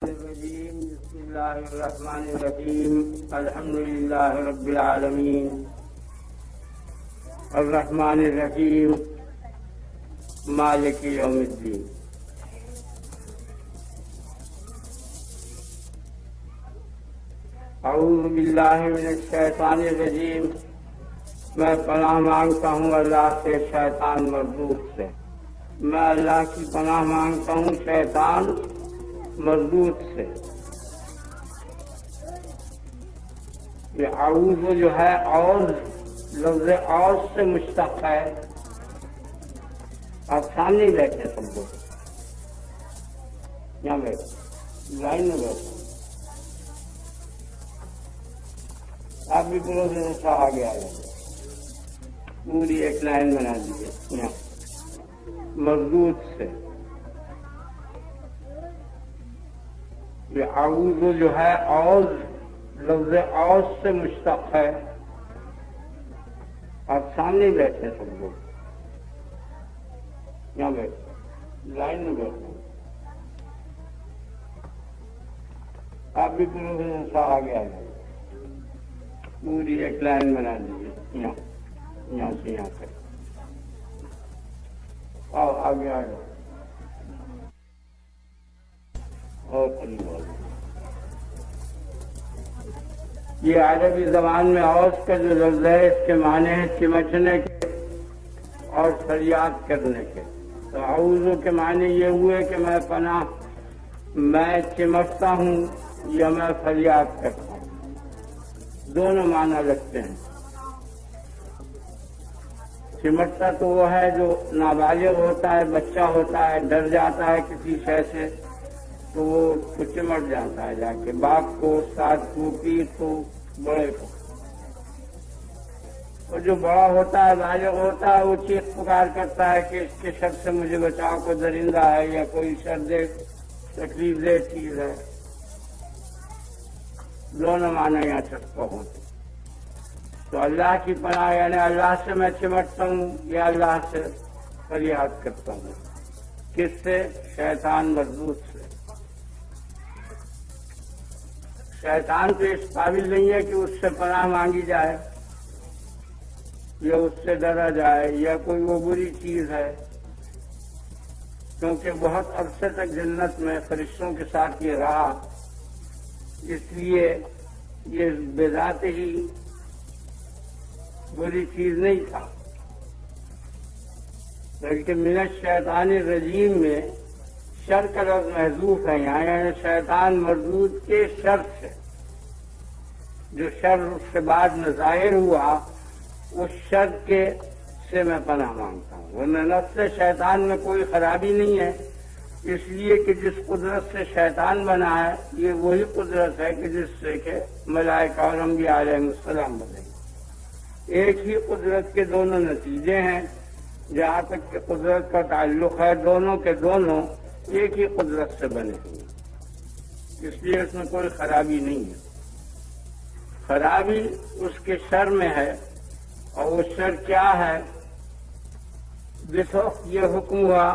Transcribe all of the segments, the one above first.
الرجيم. بسم الله الرحمن الرحيم. الحمد لله رب العالمين الرحمن الرحيم مالك يوم الدين. اعوذ باللہ من الشیطان الرجیم. میں پناہ مانگتا ہوں اللہ سے شیطان مردود سے. میں اللہ کی پناہ مانگتا ہوں شیطان مردود سے. یہ اعوذ جو ہے اوز لفظ اوز سے مشتق ہے. آپ سامنے بیٹھے سب لوگ یہاں بیٹھے لائن میں بیٹھے. آپ بھی پوروں سے آگے آ جائیں. پوری ایک لائن بنا دیجیے یہاں مردود سے. یہ اعوذ جو ہے اوز لفظ اوز سے مشتق ہے. آپ سامنے بیٹھے سب لوگ یہاں بیٹھے لائن میں بیٹھے. آپ بھی پوروں سے آگے آ جائیں. پوری ایک لائن بنا دیجیے یہاں سے یہاں تک. آؤ آگے آ جاؤ اور قریب آ جاؤ. یہ عربی زبان میں اوز کا جو لفظ ہے اس کے معنی ہیں چمٹنے کے اور فریاد کرنے کے. تو اعوذ کے معنی یہ ہوئے کہ میں چمٹتا ہوں یا میں فریاد کرتا ہوں. دونوں معنی رکھتے ہیں. چمٹتا تو وہ ہے جو نابالغ ہوتا ہے, بچہ ہوتا ہے, ڈر جاتا ہے کسی شے سے تو وہ چمٹ جاتا ہے جا کے باپ کو, استاد کو, پیر کو, بڑے کو. اور جو بڑا ہوتا ہے, بالغ ہوتا ہے, وہ چیخ پکار کرتا ہے کہ اس کے شر سے مجھے بچاؤ, کوئی درندہ ہے یا کوئی شر دہ تکلیف دہ چیز ہے. دونوں معنی یہاں چسپا ہوتے. تو اللہ کی پناہ یعنی اللہ سے میں چمٹتا ہوں یا اللہ سے فریاد کرتا ہوں. کس سے؟ شیطان مردود سے. شیطان تو اس قابل نہیں ہے کہ اس سے پناہ مانگی جائے یا اس سے ڈرا جائے یا کوئی وہ بری چیز ہے, کیونکہ بہت عرصے تک جنت میں فرشتوں کے ساتھ یہ رہا. اس لیے یہ بذات ہی بری چیز نہیں تھا, بلکہ من الشیطان الرجیم میں شر کا لفظ محذوف ہے یہاں, یعنی شیطان مردود کے شر سے. جو شر اس سے بعد میں ظاہر ہوا اس شر کے سے میں پناہ مانگتا ہوں. ورنہ نفس شیطان میں کوئی خرابی نہیں ہے, اس لیے کہ جس قدرت سے شیطان بنا ہے یہ وہی قدرت ہے کہ جس سے کہ ملائکہ اور انبیاء علیہ السلام بنے. ایک ہی قدرت کے دونوں نتیجے ہیں. جہاں تک کہ قدرت کا تعلق ہے دونوں کے دونوں ایک ہی قدرت سے بنے ہوئے, اس لیے اس میں کوئی خرابی نہیں ہے. خرابی اس کے شر میں ہے, اور وہ شر کیا ہے؟ جس وقت یہ حکم ہوا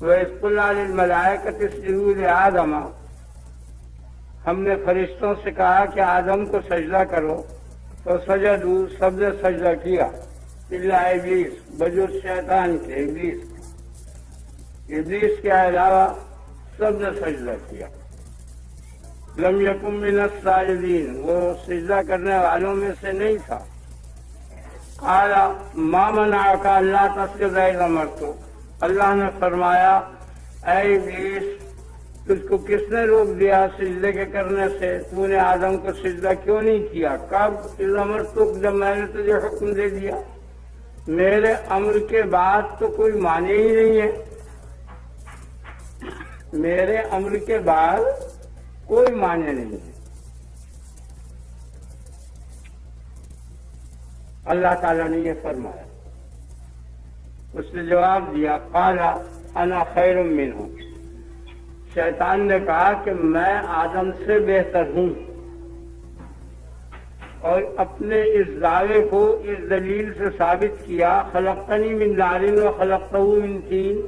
وَإِذْ قُلْنَا لِلْمَلَائِكَةِ اسْجُدُوا لِآدَمَ, ہم نے فرشتوں سے کہا کہ آدم کو سجدہ کرو, تو سجدوا, سب نے سجدہ کیا, الا ابلیس, بجز شیطان کے. ابلیس کے علاوہ سب نے سجدہ کیا. لم یکن من الساجدین, وہ سجدہ کرنے والوں میں سے نہیں تھا. قال ما منعک الا تسجد اذ امرتک, اللہ نے فرمایا اے ابلیس تجھ کو کس نے روک دیا سجدے کے کرنے سے؟ تو نے آدم کو سجدہ کیوں نہیں کیا؟ کب؟ اذ امرتک, جب میں نے تجھے حکم دے دیا. میرے امر کے بعد تو کوئی معنی ہی نہیں ہے. میرے امر کے بعد کوئی معنی نہیں ہے. اللہ تعالیٰ نے یہ فرمایا. اس نے جواب دیا قال انا خیر منہ, شیطان نے کہا کہ میں آدم سے بہتر ہوں. اور اپنے اس دعوے کو اس دلیل سے ثابت کیا خلقتنی من نار و خلقتہ من طین,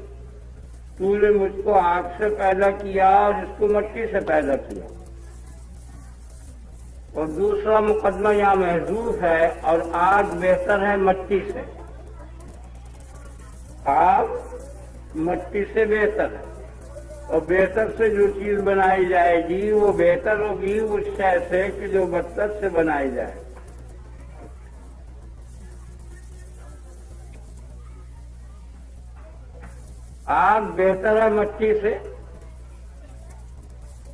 تو نے مجھ کو آگ سے پیدا کیا اور اس کو مٹی سے پیدا کیا. اور دوسرا مقدمہ یہاں محذوف ہے، اور آگ بہتر ہے مٹی سے. آگ مٹی سے بہتر ہے، اور بہتر سے جو چیز بنائی جائے گی وہ بہتر ہوگی اس شے سے کہ جو بدتر سے بنائی جائے. آگ بہتر ہے مٹی سے،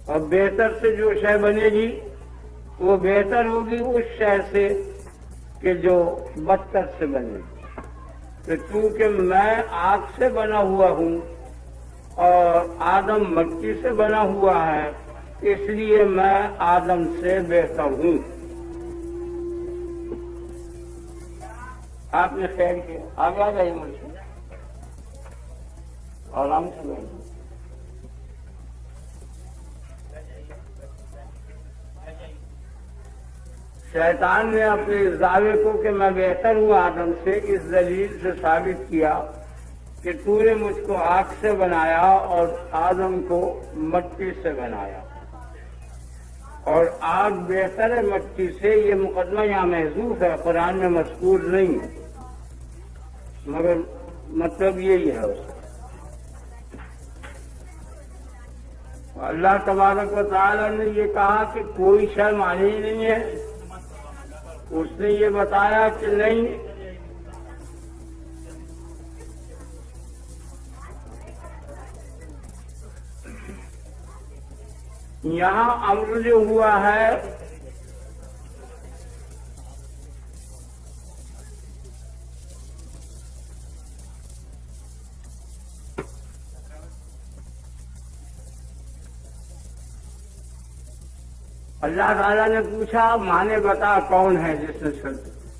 اور بہتر سے جو شے بنے گی وہ بہتر ہوگی اس شے سے کہ جو بدتر سے بنے گی. تو چونکہ میں آگ سے بنا ہوا ہوں اور آدم مٹی سے بنا ہوا ہے، اس لیے میں آدم سے بہتر ہوں. آپ نے خیر کیا، آگے آ گئی مجھ سے اور ہم سے بہتر. شیطان نے اپنے اس دعوے کو کہ میں بہتر ہوں آدم سے، اس دلیل سے ثابت کیا کہ تو نے مجھ کو آگ سے بنایا اور آدم کو مٹی سے بنایا، اور آگ بہتر ہے مٹی سے. یہ مقدمہ یہاں محذوف ہے، قرآن میں مذکور نہیں ہے، مگر مطلب یہی ہے اس کا. اللہ تبارک و تعالی نے یہ کہا کہ کوئی شے مانی ہی نہیں ہے. اس نے یہ بتایا کہ نہیں، یہاں امر جو ہوا ہے اللہ تعالیٰ نے پوچھا مانے بتا کون ہے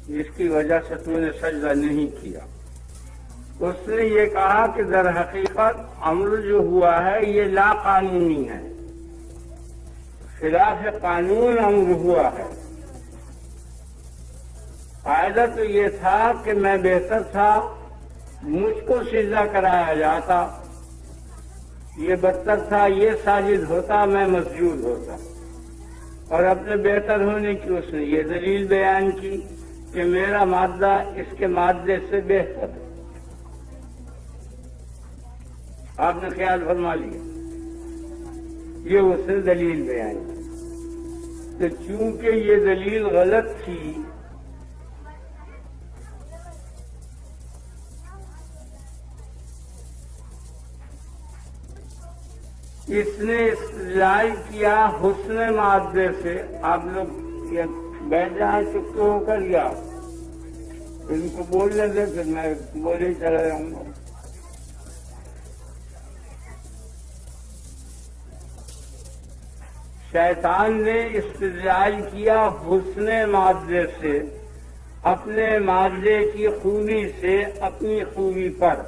جس کی وجہ سے تو نے سجدہ نہیں کیا. اس نے یہ کہا کہ در حقیقت امر جو ہوا ہے یہ لا قانونی ہے، خلاف قانون امر ہوا ہے. فائدہ تو یہ تھا کہ میں بہتر تھا، مجھ کو سجدہ کرایا جاتا. یہ بدتر تھا، یہ ساجد ہوتا، میں مسجود ہوتا. اور اپنے بہتر ہونے کی اس نے یہ دلیل بیان کی کہ میرا مادہ اس کے مادے سے بہتر ہے. آپ نے خیال فرما لیا، یہ اس نے دلیل بیان کی. تو چونکہ یہ دلیل غلط تھی، اس نے استدلال کیا حسن مادے سے. آپ لوگ بیٹھ جائیں چپ ہو کر، یا ان کو بولنے دیں پھر میں بولے چلا جاؤں گا. شیطان نے استدلال کیا حسن مادے سے، اپنے مادے کی خوبی سے اپنی خوبی پر.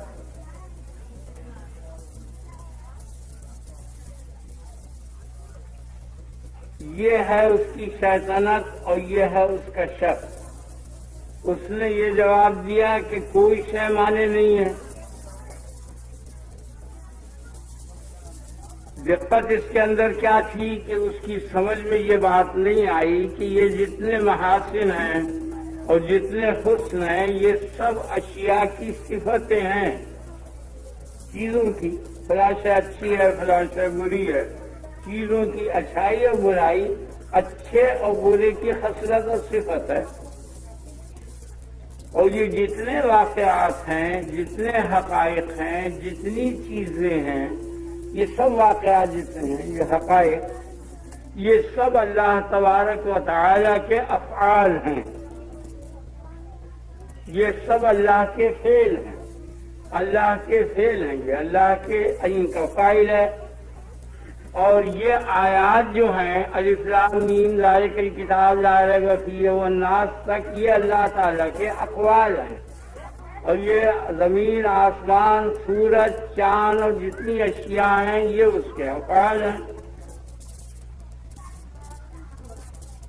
یہ ہے اس کی شیطنت اور یہ ہے اس کا شک. اس نے یہ جواب دیا کہ کوئی شے مانے نہیں ہے. دقت اس کے اندر کیا تھی کہ اس کی سمجھ میں یہ بات نہیں آئی کہ یہ جتنے محاسن ہیں اور جتنے حسن ہیں یہ سب اشیاء کی صفتیں ہیں، چیزوں کی. فلاں شے اچھی ہے، فلاں شے بری ہے. چیزوں کی اچھائی اور برائی اچھے اور برے کی خصلت اور صفت ہے. اور یہ جتنے واقعات ہیں، جتنے حقائق ہیں، جتنی چیزیں ہیں، یہ سب واقعات جتنے ہیں، یہ حقائق، یہ سب اللہ تبارک و تعالی کے افعال ہیں. یہ سب اللہ کے فعل ہیں، اللہ کے فعل ہیں، یہ اللہ کے ان کا فاعل ہے. اور یہ آیات جو ہیں الف لام میم ذالک الکتاب لا ریب فیہ والناس تک، یہ اللہ تعالیٰ کے اقوال ہیں. اور یہ زمین، آسمان، سورج، چاند اور جتنی اشیاء ہیں یہ اس کے افعال ہیں.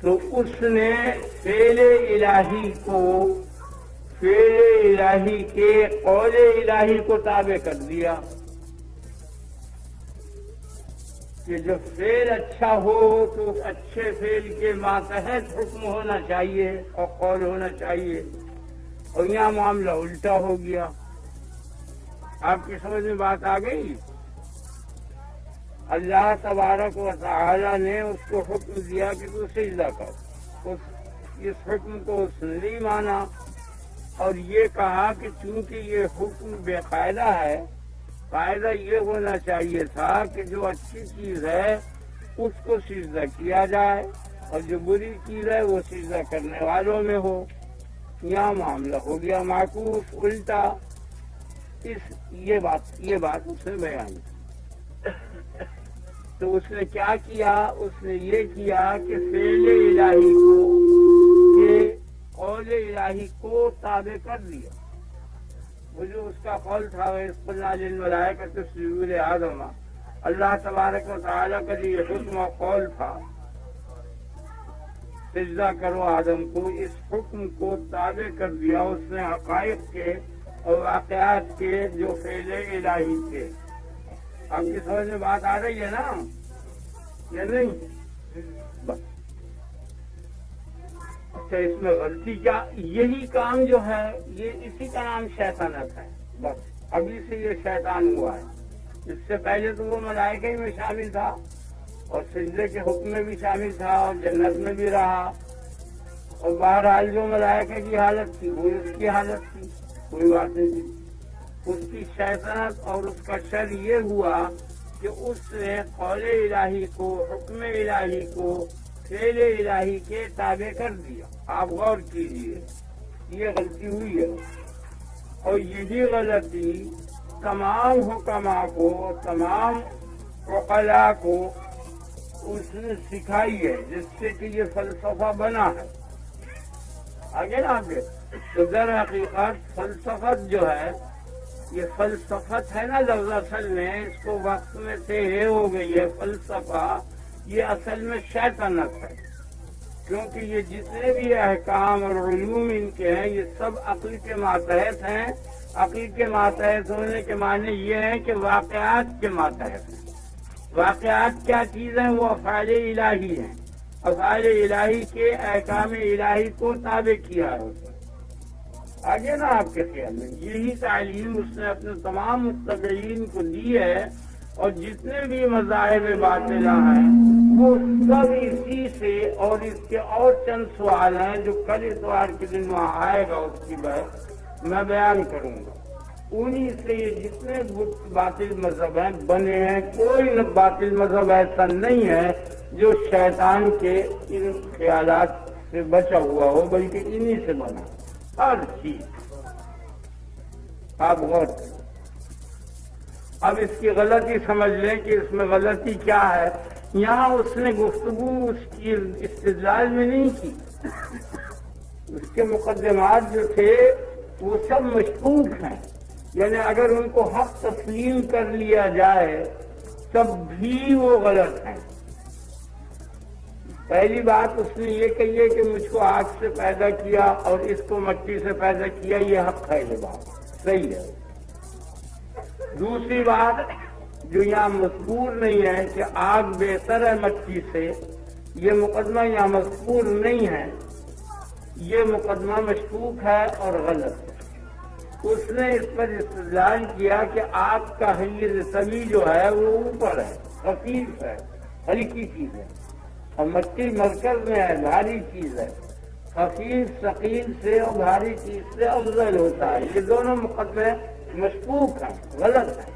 تو اس نے فعل الہی کو، فعل الہی کے قول الہی کو تابع کر دیا. کہ جو فعل اچھا ہو تو اس اچھے فعل کے ماتحت حکم ہونا چاہیے اور قول ہونا چاہیے، اور یہاں معاملہ الٹا ہو گیا۔ آپ کی سمجھ میں بات آ گئی؟ اللہ تبارک و تعالی نے اس کو حکم دیا کہ تو سجدہ کر، اس حکم کو اس نے نہیں مانا، اور یہ کہا کہ چونکہ یہ حکم بے قاعدہ ہے، قاعدہ یہ ہونا چاہیے تھا کہ جو اچھی چیز ہے اس کو سجدہ کیا جائے، اور جو بری چیز ہے وہ سجدہ کرنے والوں میں ہو۔ یہاں معاملہ ہو گیا معکوس، الٹا۔ یہ بات اس نے بیان کی۔ تو اس نے کیا کیا؟ اس نے یہ کیا کہ فعل الہی کو قول الہی کو تابع کر دیا۔ وہ جو اس کا قول تھا وَإِذْ قُلْنَا لِلْمَلَائِكَةِ اسْجُدُوا لِآدَمَ، اللہ تبارک و تعالیٰ کا جو یہ حکم و قول تھا سجدہ کرو آدم کو، اس حکم کو تابع کر دیا اس نے حقائق کے اور واقعات کے جو فعل الہی تھے۔ آپ کی سمجھ میں بات آ رہی ہے نا یا نہیں؟ اچھا، اس میں غلطی کیا؟ یہی کام جو ہے یہ اسی کا نام شیطانت ہے، بس ابھی سے یہ شیطان ہوا ہے۔ اس سے پہلے تو وہ ملائکہ میں شامل تھا اور سجدے کے حکم میں بھی شامل تھا اور جنت میں بھی رہا، اور بہرحال جو ملائکہ کی حالت تھی وہ اس کی حالت تھی، کوئی بات نہیں تھی۔ اس کی شیطنت اور اس کا شر یہ ہوا کہ اس نے قول الہی کو، حکم الہی کو فعل الہی کے تابع کر دیا۔ آپ غور کیجیے، یہ غلطی ہوئی ہے، اور یہی غلطی تمام حکماء کو، تمام عقلاء کو اس نے سکھائی ہے، جس سے کہ یہ فلسفہ بنا ہے۔ آگے نا آگے تو در حقیقت فلسفت جو ہے، یہ فلسفت ہے نا لفظ، اصل میں اس کو وقت میں تیرے ہو گئی ہے فلسفہ، یہ اصل میں شیطنت ہے، کیونکہ یہ جتنے بھی احکام اور علوم ان کے ہیں یہ سب عقل کے ماتحت ہیں۔ عقل کے ماتحت ہونے کے معنی یہ ہے کہ واقعات کے ماتحت ہیں۔ واقعات کیا چیز ہیں؟ وہ افعال الہی ہیں، افعال الہی کے احکام الہی کو تابع کیا ہے۔ آگے نا آپ کے خیال میں یہی تعلیم اس نے اپنے تمام متبعین کو دی ہے، اور جتنے بھی مذاہب باطلہ ہیں وہ سب اسی سے، اور اس کے اور چند سوال ہیں جو کل اتوار کے دن وہاں آئے گا، اس کی بحث میں بیان کروں گا۔ انہی سے یہ جتنے باطل مذہب ہیں بنے ہیں، کوئی باطل مذہب ایسا نہیں ہے جو شیطان کے ان خیالات سے بچا ہوا ہو، بلکہ انہی سے بنا ہر چیز۔ آپ غور کریں، اب اس کی غلطی سمجھ لیں کہ اس میں غلطی کیا ہے۔ یہاں اس نے گفتگو اس کی استدلال میں نہیں کی، اس کے مقدمات جو تھے وہ سب مشکوک ہیں، یعنی اگر ان کو حق تسلیم کر لیا جائے تب بھی وہ غلط ہیں۔ پہلی بات اس نے یہ کہی ہے کہ مجھ کو آگ سے پیدا کیا اور اس کو مٹی سے پیدا کیا، یہ حق ہے، یہ بات صحیح ہے۔ دوسری بات جو یہاں مذکور نہیں ہے کہ آگ بہتر ہے مٹی سے، یہ مقدمہ یہاں مذکور نہیں ہے، یہ مقدمہ مشکوک ہے اور غلط ہے۔ اس نے اس پر استدلال کیا کہ آگ کا حیز طبی جو ہے وہ اوپر ہے، خفیف ہے، ہلکی چیز ہے، اور مٹی مرکز میں ہے، بھاری چیز ہے۔ خفیف ثقیل سے اور بھاری چیز سے افضل ہوتا ہے۔ یہ دونوں مقدمے مشکوک ہیں، غلط ہیں،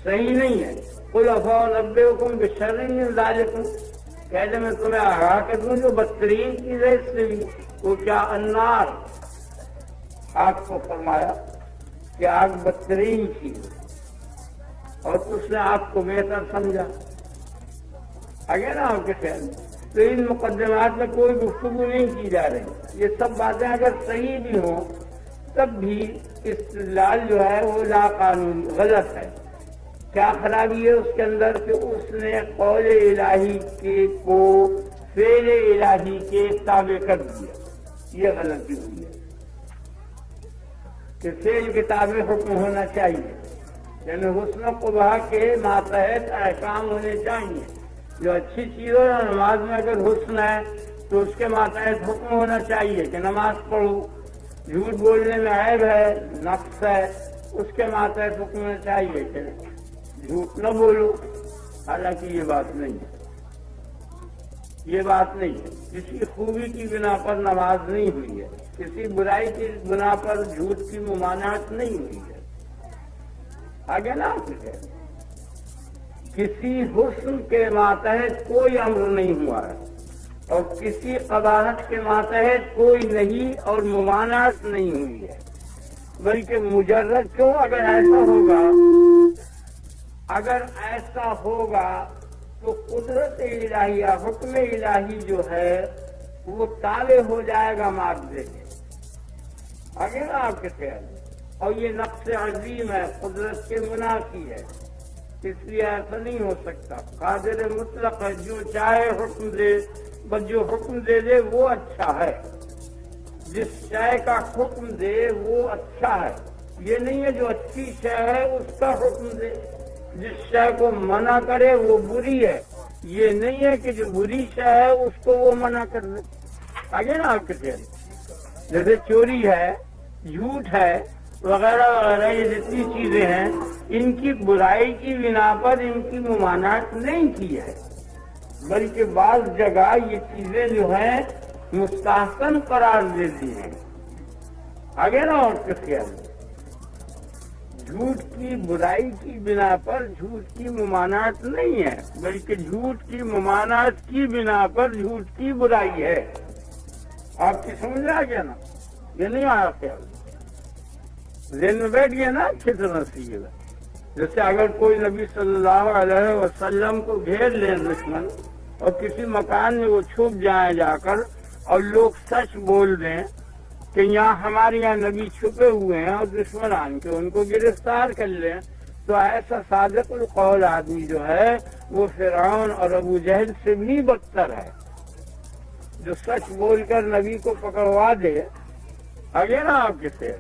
صحیح نہیں ہے۔ قُلْ أَفَأُنَبِّئُكُم بِشَرٍّ مِّن ذَلِكُمْ، کہتے میں تمہیں آگاہ کر دوں جو بدترین چیز ہے اس سے بھی، وہ کیا؟ النار، آگ کو فرمایا کہ آگ بدترین چیز ہے، اور اس نے آگ کو بہتر سمجھا۔ آگے نا آپ کے خیال میں تو ان مقدمات میں کوئی گفتگو نہیں کی جا رہی۔ یہ سب باتیں اگر صحیح بھی ہوں تب بھی استدلال جو ہے وہ لا قانون، غلط ہے۔ کیا خرابی ہے اس کے اندر کہ اس نے قول الہی کے کو فعل الہی کے تابع کر دیا، یہ غلطی ہوئی ہے کہ فعل کے تابع حکم ہونا چاہیے، یعنی حسن قبح کے ماتحت احکام ہونے چاہیے. جو اچھی چیز ہو، نماز میں اگر حسن ہے تو اس کے ماتحت حکم ہونا چاہیے کہ نماز پڑھو. جھوٹ بولنے میں عیب ہے، نقص ہے، اس کے ماتحت حکم ہونا چاہیے کہ جھوٹ نہ بولو. حالانکہ یہ بات نہیں ہے، یہ بات نہیں ہے. کسی خوبی کی بنا پر نماز نہیں ہوئی ہے، کسی برائی کی بنا پر جھوٹ کی ممانعت نہیں ہوئی ہے. آگے نا کسی حسن کے ماتحت کوئی امر نہیں ہوا ہے اور کسی قباحت کے ماتحت کوئی نہیں اور ممانعت نہیں ہوئی ہے. بلکہ مجرد کیوں اگر ایسا ہوگا تو قدرت الہیہ، حکم الہی جو ہے وہ تابع ہو جائے گا معاوضے کے. آگے نا آپ کے خیال میں. اور یہ نقص عظیم ہے، قدرت کے منافی ہے، اس لیے ایسا نہیں ہو سکتا. قادر مطلق ہے، جو چاہے حکم دے، بس جو حکم دے دے وہ اچھا ہے. جس شے کا حکم دے وہ اچھا ہے. یہ نہیں ہے جو اچھی شے ہے اس کا حکم دے. جس شے کو منع کرے وہ بری ہے. یہ نہیں ہے کہ جو بری شے ہے اس کو وہ منع کر دے. آگے نا آپ کے جیسے چوری ہے، جھوٹ ہے، وغیرہ وغیرہ، یہ جتنی چیزیں ہیں ان کی برائی کی بنا پر ان کی ممانعت نہیں کی ہے، بلکہ بعض جگہ یہ چیزیں جو ہیں مستحسن قرار دیتی ہیں. آگے نا اور کس خیال میں جھوٹ کی برائی کی بنا پر جھوٹ کی ممانعت نہیں ہے، بلکہ جھوٹ کی ممانعت کی بنا پر جھوٹ کی برائی ہے. آپ کی سمجھ آ گیا نا؟ یہ نہیں آیا خیال ذہن میں بیٹھ گیا نا اچھی طرح سے. یہ جیسے اگر کوئی نبی صلی اللہ علیہ وسلم کو گھیر لیں دشمن اور کسی مکان میں وہ چھپ جائیں جا کر اور لوگ سچ بول دیں کہ یہاں ہمارے یہاں نبی چھپے ہوئے ہیں اور دشمن آن کے ان کو گرفتار کر لیں، تو ایسا صادق القول آدمی جو ہے وہ فرعون اور ابو جہل سے بھی بدتر ہے، جو سچ بول کر نبی کو پکڑوا دے. آگے نا آپ کے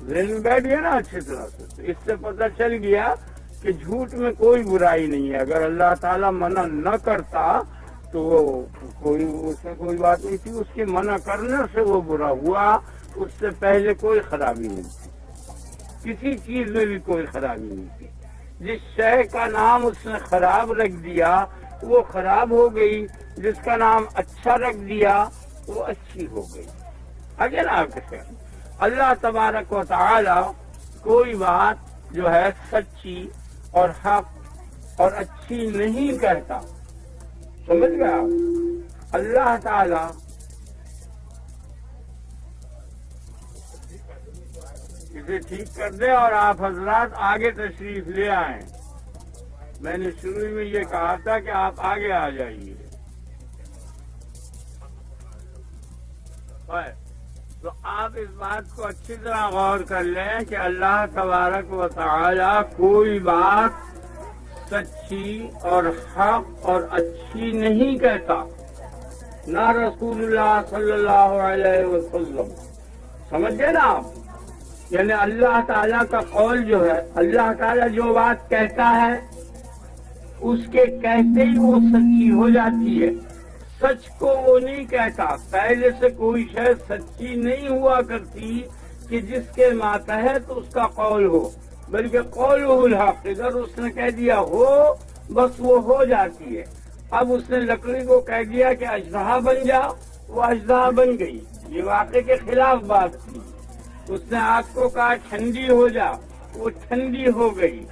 ذہن میں بیٹھ گیا نا اچھی طرح سے. تو اس سے پتہ چل گیا کہ جھوٹ میں کوئی برائی نہیں ہے. اگر اللہ تعالیٰ منع نہ کرتا تو اس میں کوئی بات نہیں تھی. اس کے منع کرنے سے وہ برا ہوا، اس سے پہلے کوئی خرابی نہیں تھی، کسی چیز میں بھی کوئی خرابی نہیں تھی. جس شے کا نام اس نے خراب رکھ دیا وہ خراب ہو گئی، جس کا نام اچھا رکھ دیا وہ اچھی ہو گئی. آگے نا آپ کے اللہ تبارک و تعالی کوئی بات جو ہے سچی اور حق اور اچھی نہیں کہتا. سمجھ گیا؟ اللہ تعالی اسے ٹھیک کر دے اور آپ حضرات آگے تشریف لے آئیں. میں نے شروع میں یہ کہا تھا کہ آپ آگے آ جائیے. تو آپ اس بات کو اچھی طرح غور کر لیں کہ اللہ تبارک و تعالی کوئی بات سچی اور حق اور اچھی نہیں کہتا، نہ رسول اللہ صلی اللہ علیہ وسلم. سمجھ گئے نا آپ؟ یعنی اللہ تعالیٰ کا قول جو ہے، اللہ تعالیٰ جو بات کہتا ہے اس کے کہتے ہی وہ سچی ہو جاتی ہے. سچ کو وہ نہیں کہتا. پہلے سے کوئی شے سچی نہیں ہوا کرتی کہ جس کے ماتحت اس کا قول ہو، بلکہ قول الحق، اگر اس نے کہہ دیا ہو بس وہ ہو جاتی ہے. اب اس نے لکڑی کو کہہ دیا کہ اژدہا بن جا، وہ اژدہا بن گئی، یہ واقعے کے خلاف بات تھی. اس نے آگ کو کہا ٹھنڈی ہو جا، وہ ٹھنڈی ہو گئی.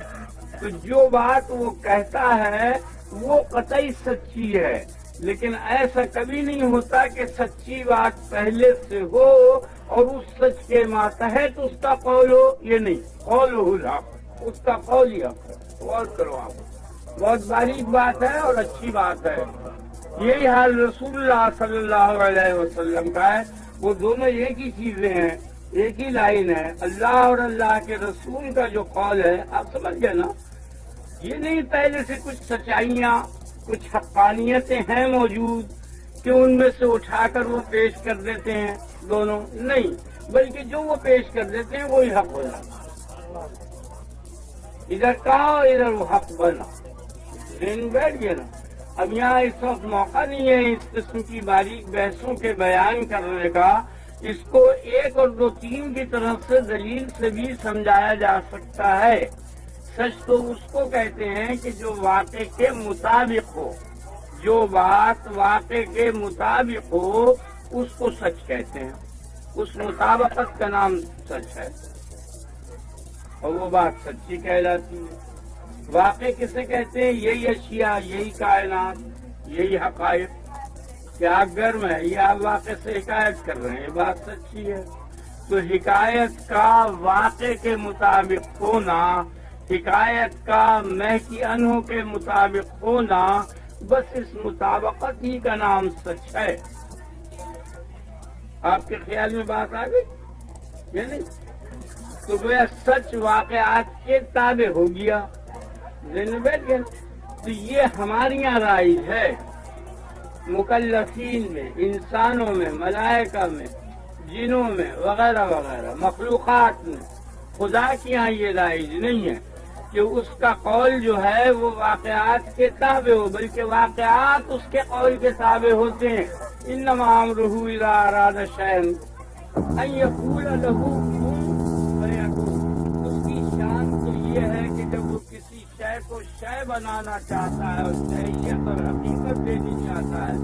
تو جو بات وہ کہتا ہے وہ قطعی سچی ہے. لیکن ایسا کبھی نہیں ہوتا کہ سچی بات پہلے سے ہو اور اس سچ کے ماتحت اس کا قول ہو. یہ نہیں، قول الحق، اس کا قول ہی حق ہے. غور کرو آپ، بہت باریک بات ہے اور اچھی بات ہے. یہی حال رسول اللہ صلی اللہ علیہ وسلم کا ہے. وہ دونوں ایک ہی چیزیں ہیں، ایک ہی لائن ہے. اللہ اور اللہ کے رسول کا جو قول ہے، آپ سمجھ گئے نا؟ یہ نہیں پہلے سے کچھ سچائیاں، کچھ حقانیتیں ہیں موجود کہ ان میں سے اٹھا کر وہ پیش کر دیتے ہیں دونوں. نہیں، بلکہ جو وہ پیش کر دیتے ہیں وہی حق ہو جاتا ہے. ادھر کہا اور ادھر وہ حق بنا، ذہن بیٹھ گیا نا۔ اب یہاں اس وقت موقع نہیں ہے اس قسم کی باریک بحثوں کے بیان کرنے کا، اس کو ایک اور دو تین کی طرف سے دلیل سے بھی سمجھایا جا سکتا ہے۔ سچ تو اس کو کہتے ہیں کہ جو واقع کے مطابق ہو، جو بات واقع کے مطابق ہو اس کو سچ کہتے ہیں، اس مطابقت کا نام سچ ہے، اور وہ بات سچی کہلاتی ہے۔ واقع کسے کہتے ہیں؟ یہی اشیاء، یہی کائنات، یہی حقائق۔ کیا گرم ہے یہ آپ واقع سے حکایت کر رہے ہیں، یہ بات سچی ہے۔ تو حکایت کا واقع کے مطابق ہونا، حکایت کا محکی انہوں کے مطابق ہونا، بس اس مطابقت ہی کا نام سچ ہے۔ آپ کے خیال میں بات آ گئی یا نہیں؟ تو گویا سچ واقعات کے تابع ہو گیا، ذہن میں بیٹھ گیا۔ تو یہ ہماری یہاں رائج ہے، مکلفین میں، انسانوں میں، ملائکہ میں، جنوں میں، وغیرہ وغیرہ مخلوقات میں۔ خدا کی یہاں یہ رائج نہیں ہے کہ اس کا قول جو ہے وہ واقعات کے تابع ہو، بلکہ واقعات اس کے قول کے تابع ہوتے ہیں۔ انما امرہ اذا اراد شیئا ان یقول لہ کن فیکون۔ اس کی شان تو یہ ہے کہ جب وہ کسی شے کو شے بنانا چاہتا ہے اور شیئیت اور حقیقت دینی چاہتا ہے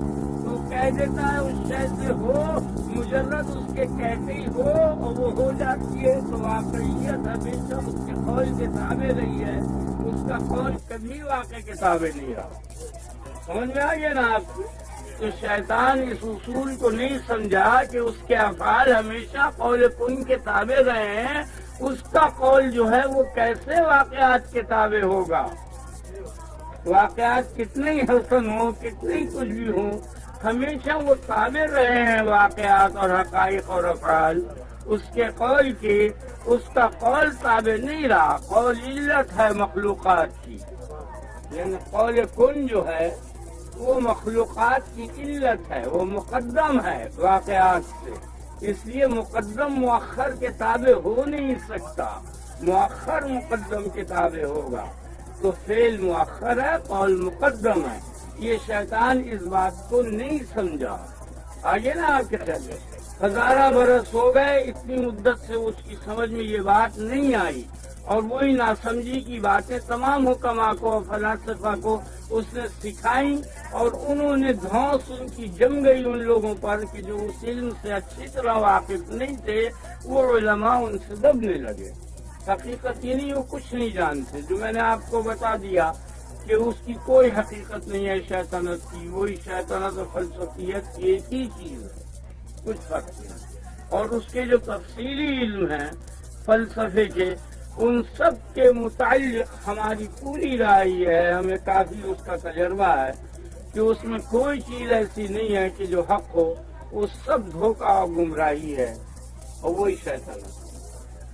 تو کہہ دیتا ہے اس شے سے ہو، مجرد اس کے کہتے ہی ہو اور وہ ہو جاتی ہے۔ تو واقعیت ہمیشہ اس کے قول کے تابع رہی ہے، اس کا قول کبھی واقع کے تابع نہیں رہا۔ سمجھ میں آ گیا نا آپ کو؟ تو شیطان اس اصول کو نہیں سمجھا کہ اس کے افعال ہمیشہ قول کن کے تابع رہے ہیں، اس کا قول جو ہے وہ کیسے واقعات کے تابع ہوگا؟ واقعات کتنے ہی حسن ہوں، کتنے ہی کچھ بھی ہوں، ہمیشہ وہ تابع رہے ہیں واقعات اور حقائق اور افعال اس کے قول کی۔ اس کا قول تابع نہیں رہا، قول علت ہے مخلوقات کی، یعنی قول کن جو ہے وہ مخلوقات کی علت ہے، وہ مقدم ہے واقعات سے، اس لیے مقدم مؤخر کے تابع ہو نہیں سکتا، مؤخر مقدم کے تابع ہوگا۔ تو فعل مؤخر ہے، قول مقدم ہے۔ یہ شیطان اس بات کو نہیں سمجھا۔ آگے نا آپ کے خیال میں ہزارہ برس ہو گئے، اتنی مدت سے اس کی سمجھ میں یہ بات نہیں آئی، اور وہی ناسمجھی کی باتیں تمام حکما کو اور فلاسفہ کو اس نے سکھائیں، اور انہوں نے دھونس ان کی جم گئی ان لوگوں پر کہ جو اس علم سے اچھی طرح واقف نہیں تھے، وہ علماء ان سے دبنے لگے۔ حقیقت یہ نہیں، وہ کچھ نہیں جانتے، جو میں نے آپ کو بتا دیا کہ اس کی کوئی حقیقت نہیں ہے شیطنت کی، وہی شیطنت و فلسفیت ایک ہی چیز ہے، کچھ فرق نہیں۔ اور اس کے جو تفصیلی علم ہیں فلسفے کے، ان سب کے متعلق ہماری پوری رائے ہے، ہمیں کافی اس کا تجربہ ہے کہ اس میں کوئی چیز ایسی نہیں ہے کہ جو حق ہو، وہ سب دھوکہ اور گمراہی ہے، اور وہی شیطان ہے۔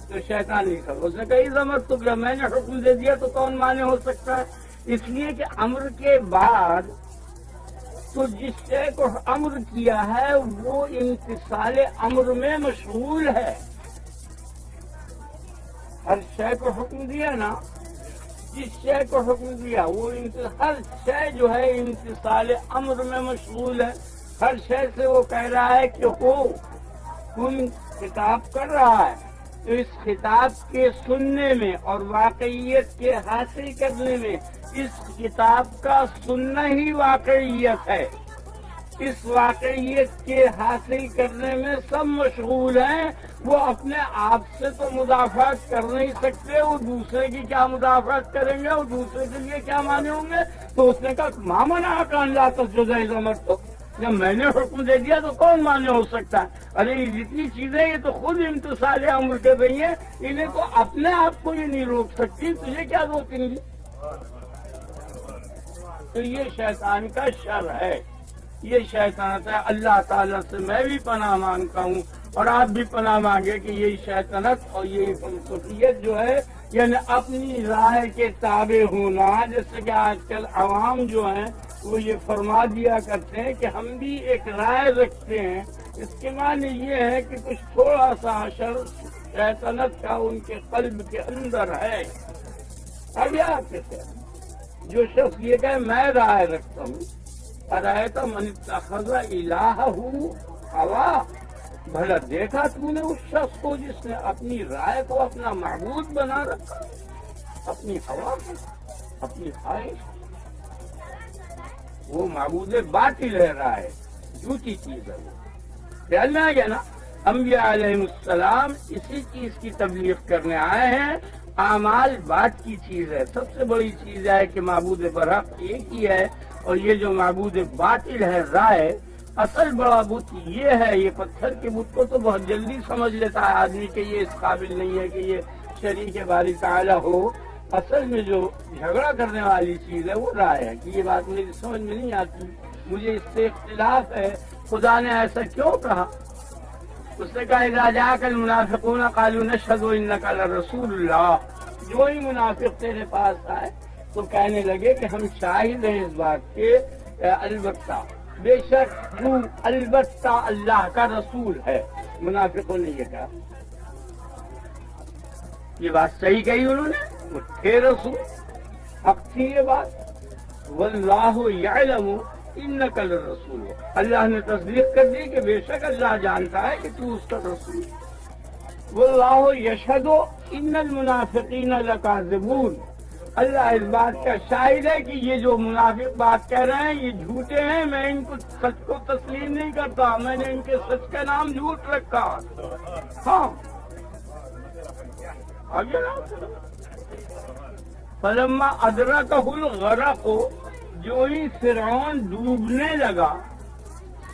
تو شیطان نہیں تھا، اس نے کہی زمت تو جب میں نے حکم دے دیا تو کون مانے ہو سکتا ہے؟ اس لیے کہ امر کے بعد تو جس شے کو امر کیا ہے وہ امتثال امر میں مشغول ہے۔ ہر شے کو حکم دیا نا، جس شے کو حکم دیا وہ ہر شے جو ہے امتثال امر میں مشغول ہے۔ ہر شے سے وہ کہہ رہا ہے کہ ہو، کن خطاب کر رہا ہے، تو اس خطاب کے سننے میں اور واقعیت کے حاصل کرنے میں اس کتاب کا سننا ہی واقعیت ہے۔ اس واقعیت کے حاصل کرنے میں سب مشغول ہیں، وہ اپنے آپ سے تو مدافعت کر نہیں سکتے، وہ دوسرے کی کیا مدافعت کریں گے، وہ دوسرے کے لیے کیا مانے ہوں گے؟ تو اس نے کہا مامنا کان لا تسجد زمت، تو جب میں نے حکم دے دیا تو کون مانے ہو سکتا ہے؟ ارے یہ جتنی چیزیں یہ تو خود امتثال امر کر رہی ہیں، انہیں تو اپنے آپ کو یہ نہیں روک سکتی، تجھے کیا روکیں گی؟ تو یہ شیطان کا شر ہے، یہ شیطانت ہے۔ اللہ تعالیٰ سے میں بھی پناہ مانگتا ہوں اور آپ بھی پناہ مانگے کہ یہ شیطنت اور یہ فلسفیت جو ہے، یعنی اپنی رائے کے تابع ہونا، جیسے کہ آج کل عوام جو ہیں وہ یہ فرما دیا کرتے ہیں کہ ہم بھی ایک رائے رکھتے ہیں، اس کے معنی یہ ہے کہ کچھ تھوڑا سا اثر شیطنت کا ان کے قلب کے اندر ہے، اب یہ کہتے ہیں جو شخص یہ کہے میں رائے رکھتا ہوں، ارایت من اتخذ الہہ ہوا، بھلا دیکھا تو نے اس شخص کو جس نے اپنی رائے کو اپنا معبود بنا رکھا، اپنی ہوا کو، اپنی خواہش، وہ معبود باطل ہے، رائے جھوٹی چیز ہے۔ وہ خیال میں آ گیا نا؟ انبیاء علیہ السلام اسی چیز کی تبلیغ کرنے آئے ہیں۔ اعمال بات کی چیز ہے، سب سے بڑی چیز ہے کہ معبود برحق ایک ہی ہے، اور یہ جو معبود باطل ہے رائے، اصل بڑا بت یہ ہے۔ یہ پتھر کے بت کو تو بہت جلدی سمجھ لیتا ہے آدمی کہ یہ اس قابل نہیں ہے کہ یہ شریک باری تعالی ہو۔ اصل میں جو جھگڑا کرنے والی چیز ہے وہ رائے ہے کہ یہ بات میری سمجھ میں نہیں آتی، مجھے اس سے اختلاف ہے، خدا نے ایسا کیوں کہا؟ اس نے کہا اذا جاءک المنافقون قالوا نشهد انک لرسول اللہ، جو ہی منافق تیرے پاس آئے تو کہنے لگے کہ ہم شاہد ہیں اس بات کے، البتہ بے شک تو البتہ اللہ کا رسول ہے۔ منافقوں نے یہ کہا، یہ بات صحیح کہی انہوں نے، وہ تھے رسول، حق تھی یہ بات۔ واللہ یعلم انک لرسول، اللہ نے تصدیق کر دی کہ بے شک اللہ جانتا ہے کہ تو اس کا رسول۔ واللہ یشہد ان المنافقین لکاذبون، اللہ اس بات کا شاہد ہے کہ یہ جو منافق بات کہہ رہے ہیں یہ جھوٹے ہیں، میں ان کو سچ کو تسلیم نہیں کرتا، میں نے ان کے سچ کا نام جھوٹ رکھا۔ ہاں آگے فلما ادرکہ الغرق، جو ہی فرعون ڈوبنے لگا،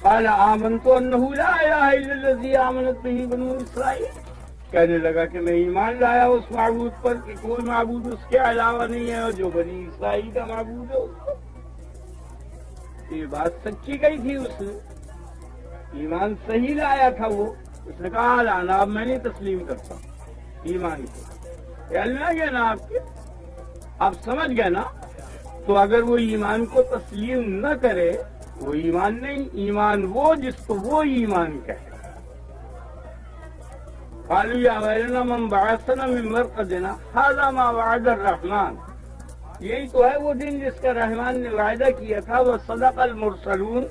قال آمنت انہ لا الہ الا الذی آمنت بہ بنو اسرائیل، کہنے لگا کہ میں ایمان لایا اس معبود پر کہ کوئی معبود اس کے علاوہ نہیں ہے، اور جو بنی اسرائیل کا معبود ہے اس کو۔ یہ بات سچی کہی تھی، اس نے ایمان صحیح لایا تھا۔ وہ اس نے کہا الان اب میں نہیں تسلیم کرتا ایمان کو۔ خیال میں آ گیا نا آپ کے؟ آپ سمجھ گئے نا؟ تو اگر وہ ایمان کو تسلیم نہ کرے وہ ایمان نہیں، ایمان وہ جس کو وہ ایمان کہے۔ قالوا یا ویلنا من بعثنا من مرقدنا هذا ما وعد الرحمن، یہی تو ہے وہ دن جس کا رحمان نے وعدہ کیا تھا، وہ صدق المرسلون،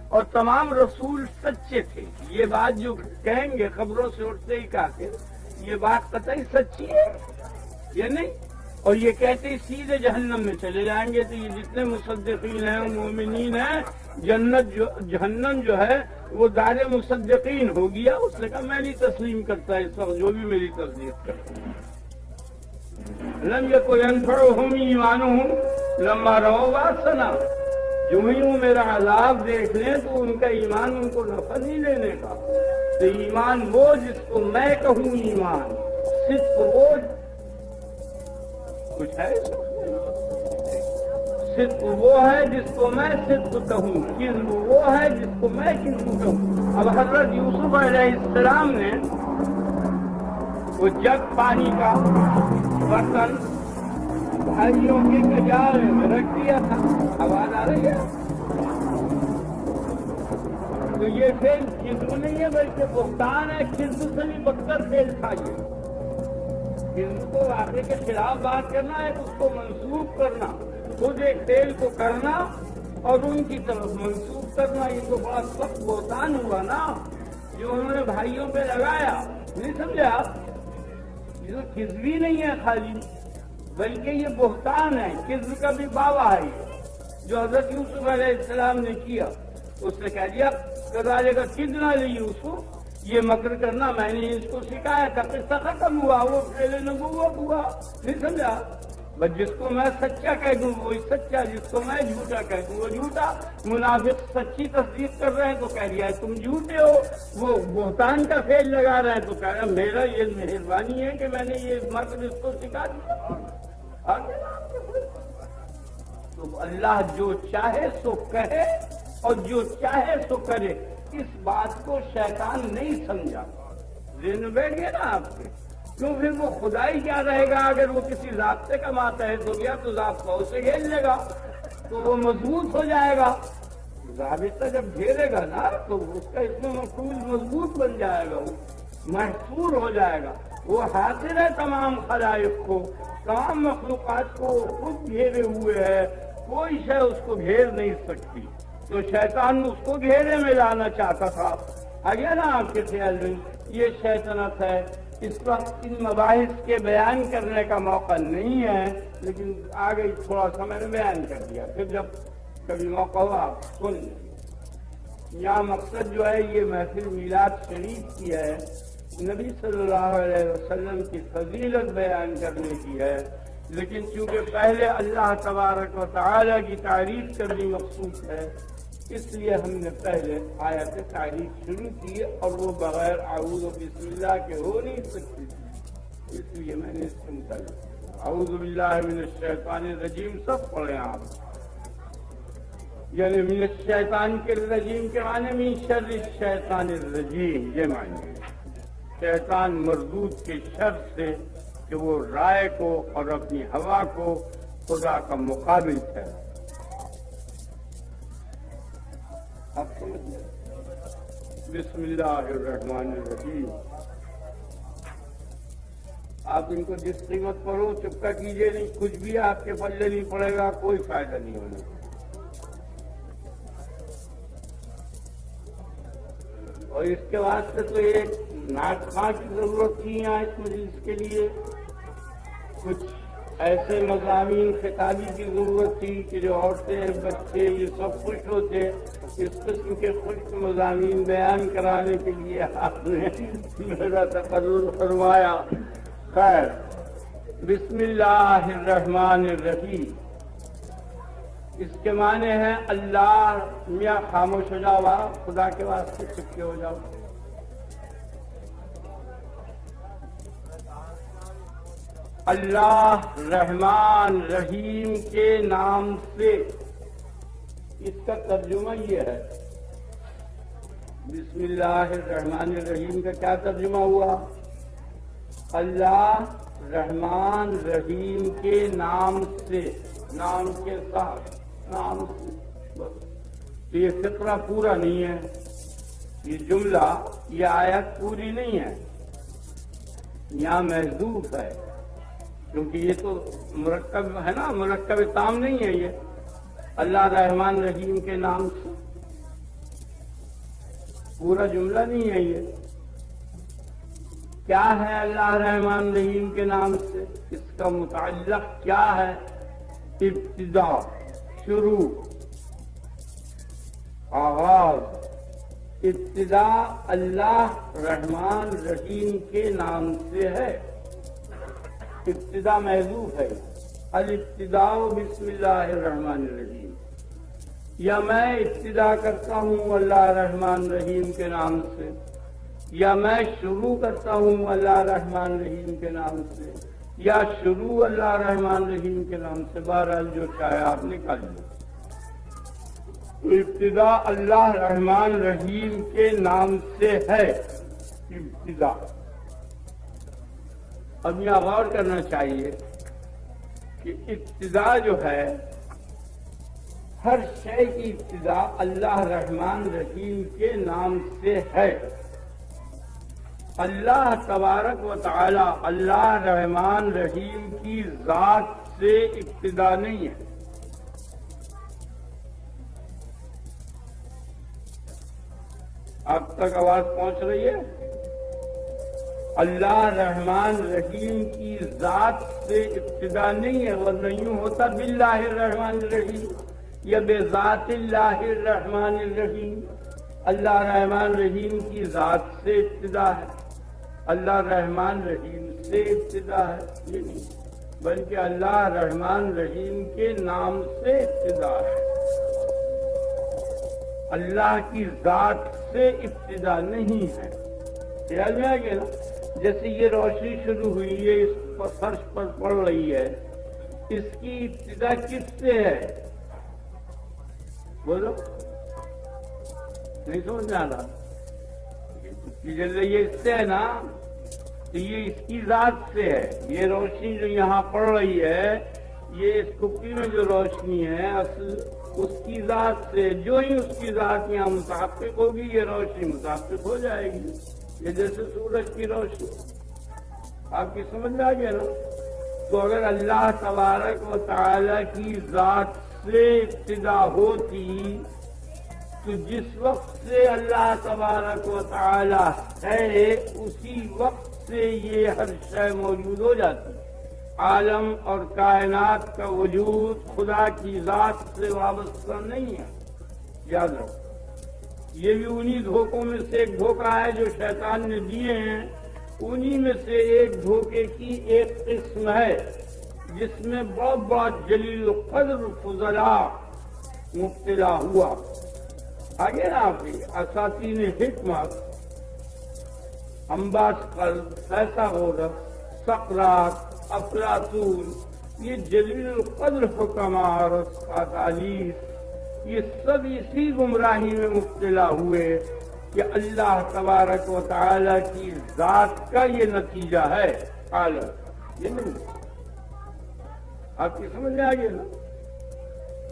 اور تمام رسول سچے تھے۔ یہ بات جو کہیں گے خبروں سے اٹھتے ہی کافر، یہ بات قطعی سچی ہے یا نہیں؟ اور یہ کہتے ہی سیدھے جہنم میں چلے جائیں گے۔ تو یہ جتنے مصدقین ہیں مومنین ہیں، جہنم جو ہے وہ دار مصدقین ہو گیا۔ اس نے کہا میں نہیں تسلیم کرتا اس وقت جو بھی میری تصدیق کرتا ہے۔ لم یکن ینفعہم ایمانہم لما رأوا بأسنا، جو ہی وہ میرا عذاب دیکھ لیں تو ان کا ایمان ان کو نفع نہیں لینے کا۔ تو ایمان وہ جس کو میں کہوں ایمان، صدق وہ کچھ ہے، صدق وہ ہے جس کو میں صدق کہوں، کذب وہ ہے جس کو میں کذب کہوں۔ اب حضرت یوسف علیہ السلام نے وہ جگ پانی کا برتن بھائیوں کے کجارے میں رکھ دیا تھا، آواز آ رہی ہے؟ تو یہ فعل کذب نہیں ہے بلکہ بہتان ہے، کذب سے بھی بدتر فعل تھا یہ۔ کذب کو واقعے کے خلاف بات کرنا ہے، اس کو منسوخ کرنا، خود ایک فعل کو کرنا اور ان کی طرف منسوخ کرنا، یہ تو بڑا سخت بہتان ہوا نا جو انہوں نے بھائیوں پہ لگایا۔ نہیں سمجھے آپ؟ یہ تو کذبی نہیں ہے خالی، بلکہ یہ بہتان ہے، کذب کا بھی باوا ہے یہ جو حضرت یوسف علیہ السلام نے کیا۔ اس نے کہہ دیا کذالک کدنا لیوسف، یہ مکر کرنا میں نے اس کو سکھایا تھا، قصہ ختم ہوا، وہ فعل نبوت ہوا۔ نہیں سمجھا؟ بس جس کو میں سچا کہہ دوں وہی سچا، جس کو میں جھوٹا کہہ دوں وہ جھوٹا۔ منافق سچی تصدیق کر رہے ہیں تو کہہ دیا ہے تم جھوٹے ہو، وہ بہتان کا فعل لگا رہے ہیں تو کہہ رہا میرا یہ مہربانی ہے کہ میں نے یہ مکر اس کو سکھا دیا۔ تو اللہ جو چاہے سو کہے اور جو چاہے سو کرے، اس بات کو شیطان نہیں سمجھا۔ ذہن میں بیٹھ گیا نا آپ کے؟ کیوں پھر وہ خدائی کیا رہے گا؟ اگر وہ کسی ضابطے کا ماتحت ہو گیا تو ضابطہ اسے گھیر لے گا تو وہ مضبوط ہو جائے گا۔ ضابطہ جب گھیرے گا نا تو اس کا اس میں مفعول مضبوط بن جائے گا، وہ محصور ہو جائے گا۔ وہ حاضر ہے تمام خلائق کو، تمام مخلوقات کو خود گھیرے ہوئے ہے، کوئی شے اس کو گھیر نہیں سکتی. تو شیطان اس کو گھیرے میں لانا چاہتا تھا. آگیا نا آپ کے خیال میں؟ یہ شیطنت ہے. اس وقت ان مباحث کے بیان کرنے کا موقع نہیں ہے، لیکن آگے تھوڑا سا میں نے بیان کر دیا، پھر جب کبھی موقع ہوا آپ سن لیں. یہاں مقصد جو ہے یہ محفل میلاد شریف کی ہے، نبی صلی اللہ علیہ وسلم کی فضیلت بیان کرنے کی ہے، لیکن چونکہ پہلے اللہ تبارک و تعالی کی تعریف کرنی مقصود ہے، اس لیے ہم نے پہلے آیت تعریف شروع کی، اور وہ بغیر اعوذ بسم اللہ کے ہو نہیں سکتی تھی. اس لیے میں نے اس کے متعلق اعوذ باللہ من الشیطان الرجیم سب پڑھے آپ. یعنی من الشیطان کے الرجیم کے معنی من شر الشیطان الرجیم، یہ معنی ہے شیطان مردود کے شر سے کہ وہ رائے کو اور اپنی ہوا کو خدا کا مقابل ٹھہرا. آپ سمجھ لیں. بسم اللہ الرحمن الرحیم. آپ ان کو جس قیمت پڑھو چپکا کیجیے نہیں، کچھ بھی آپ کے پلے نہیں پڑے گا، کوئی فائدہ نہیں ہونے. اور اس کے واسطے تو ایک ناطقاں کی ضرورت تھی یہاں اس مجلس کے لیے، کچھ ایسے مضامین خطابی کی ضرورت تھی کہ جو عورتیں بچے یہ سب خوش ہوتے. اس قسم کے خشک مضامین بیان کرانے کے لیے آپ نے میرا تقرر فرمایا. خیر، بسم اللہ الرحمن الرحیم. اس کے معنی ہے اللہ. میاں خاموش ہو جاؤ، خدا کے واسطے چپکے ہو جاؤ. اللہ رحمان رحیم کے نام سے. اس کا ترجمہ یہ ہے. بسم اللہ الرحمن الرحیم کا کیا ترجمہ ہوا؟ اللہ رحمان رحیم کے نام سے، نام کے ساتھ، نام سے. تو یہ فقرہ پورا نہیں ہے، یہ جملہ، یہ آیت پوری نہیں ہے، یہاں محذوف ہے، کیونکہ یہ تو مرکب ہے نا، مرکب تام نہیں ہے. یہ اللہ رحمان رحیم کے نام سے پورا جملہ نہیں ہے. یہ کیا ہے اللہ رحمان رحیم کے نام سے؟ اس کا متعلق کیا ہے؟ ابتدا، شروع، آغاز. ابتدا اللہ رحمان رحیم کے نام سے ہے. ابتدا محذوف ہے. الابتداء بسم اللہ الرحمن الرحیم. یا میں ابتدا کرتا ہوں اللہ رحمان رحیم کے نام سے، یا میں شروع کرتا ہوں اللہ رحمان رحیم کے نام سے، یا شروع اللہ رحمان رحیم کے نام سے. بہرحال جو چاہے آپ نکال لیں. ابتدا اللہ رحمان رحیم کے نام سے ہے. ابتدا. اب یہاں غور کرنا چاہیے کہ ابتدا جو ہے، ہر شے کی ابتدا اللہ رحمان رحیم کے نام سے ہے. اللہ تبارک و تعالی اللہ رحمان رحیم کی ذات سے ابتدا نہیں ہے. اب تک آواز پہنچ رہی ہے؟ اللہ رحمان رحیم کی ذات سے ابتدا نہیں ہے، ورنہ یوں ہوتا باللہ الرحمن الرحیم یا بذات اللہ الرحمن الرحیم. اللہ رحمان رحیم کی ذات سے ابتدا ہے، اللہ رحمان رحیم سے ابتدا ہے. یہ نہیں، بلکہ اللہ رحمان رحیم کے نام سے ابتدا ہے. اللہ کی ذات سے ابتدا نہیں ہے. خیال میں آ گیا نا؟ جیسے یہ روشنی شروع ہوئی ہے، اس پر فرش پر پڑ رہی ہے، اس کی ابتدا کس سے ہے؟ بولو، نہیں سمجھ میں آ رہا؟ جیسے یہ اس سے ہے نا، تو یہ اس کی ذات سے ہے. یہ روشنی جو یہاں پڑ رہی ہے، یہ اس کپی میں جو روشنی ہے اصل اس کی ذات سے. جو ہی اس کی ذات یہاں متحقق ہوگی، یہ روشنی متحقق ہو جائے گی. یہ جیسے سورج کی روشنی، آپ کی سمجھ میں آ گیا نا؟ تو اگر اللہ تبارک و تعالی کی ذات سے ابتدا ہوتی تو جس وقت سے اللہ تبارک و تعالی ہے اسی وقت سے یہ ہر شے موجود ہو جاتی. عالم اور کائنات کا وجود خدا کی ذات سے وابستہ نہیں ہے، یاد رکھو. یہ بھی انہی دھوکوں میں سے ایک دھوکہ ہے جو شیطان نے دیے ہیں. انہی میں سے ایک دھوکے کی ایک قسم ہے جس میں بہت بہت جلیل القدر فضلاء مبتلا ہوا. آگے نا آپ اساتین حکمت امباسکر، فیثاغورس، سقراط، افلاطون، یہ جلیل القدر حکماء اور احادیث یہ سب اسی گمراہی میں مبتلا ہوئے کہ اللہ تبارک و تعالی کی ذات کا یہ نتیجہ ہے عالم. یہ نہیں آپ کی سمجھ میں آ گئی نا؟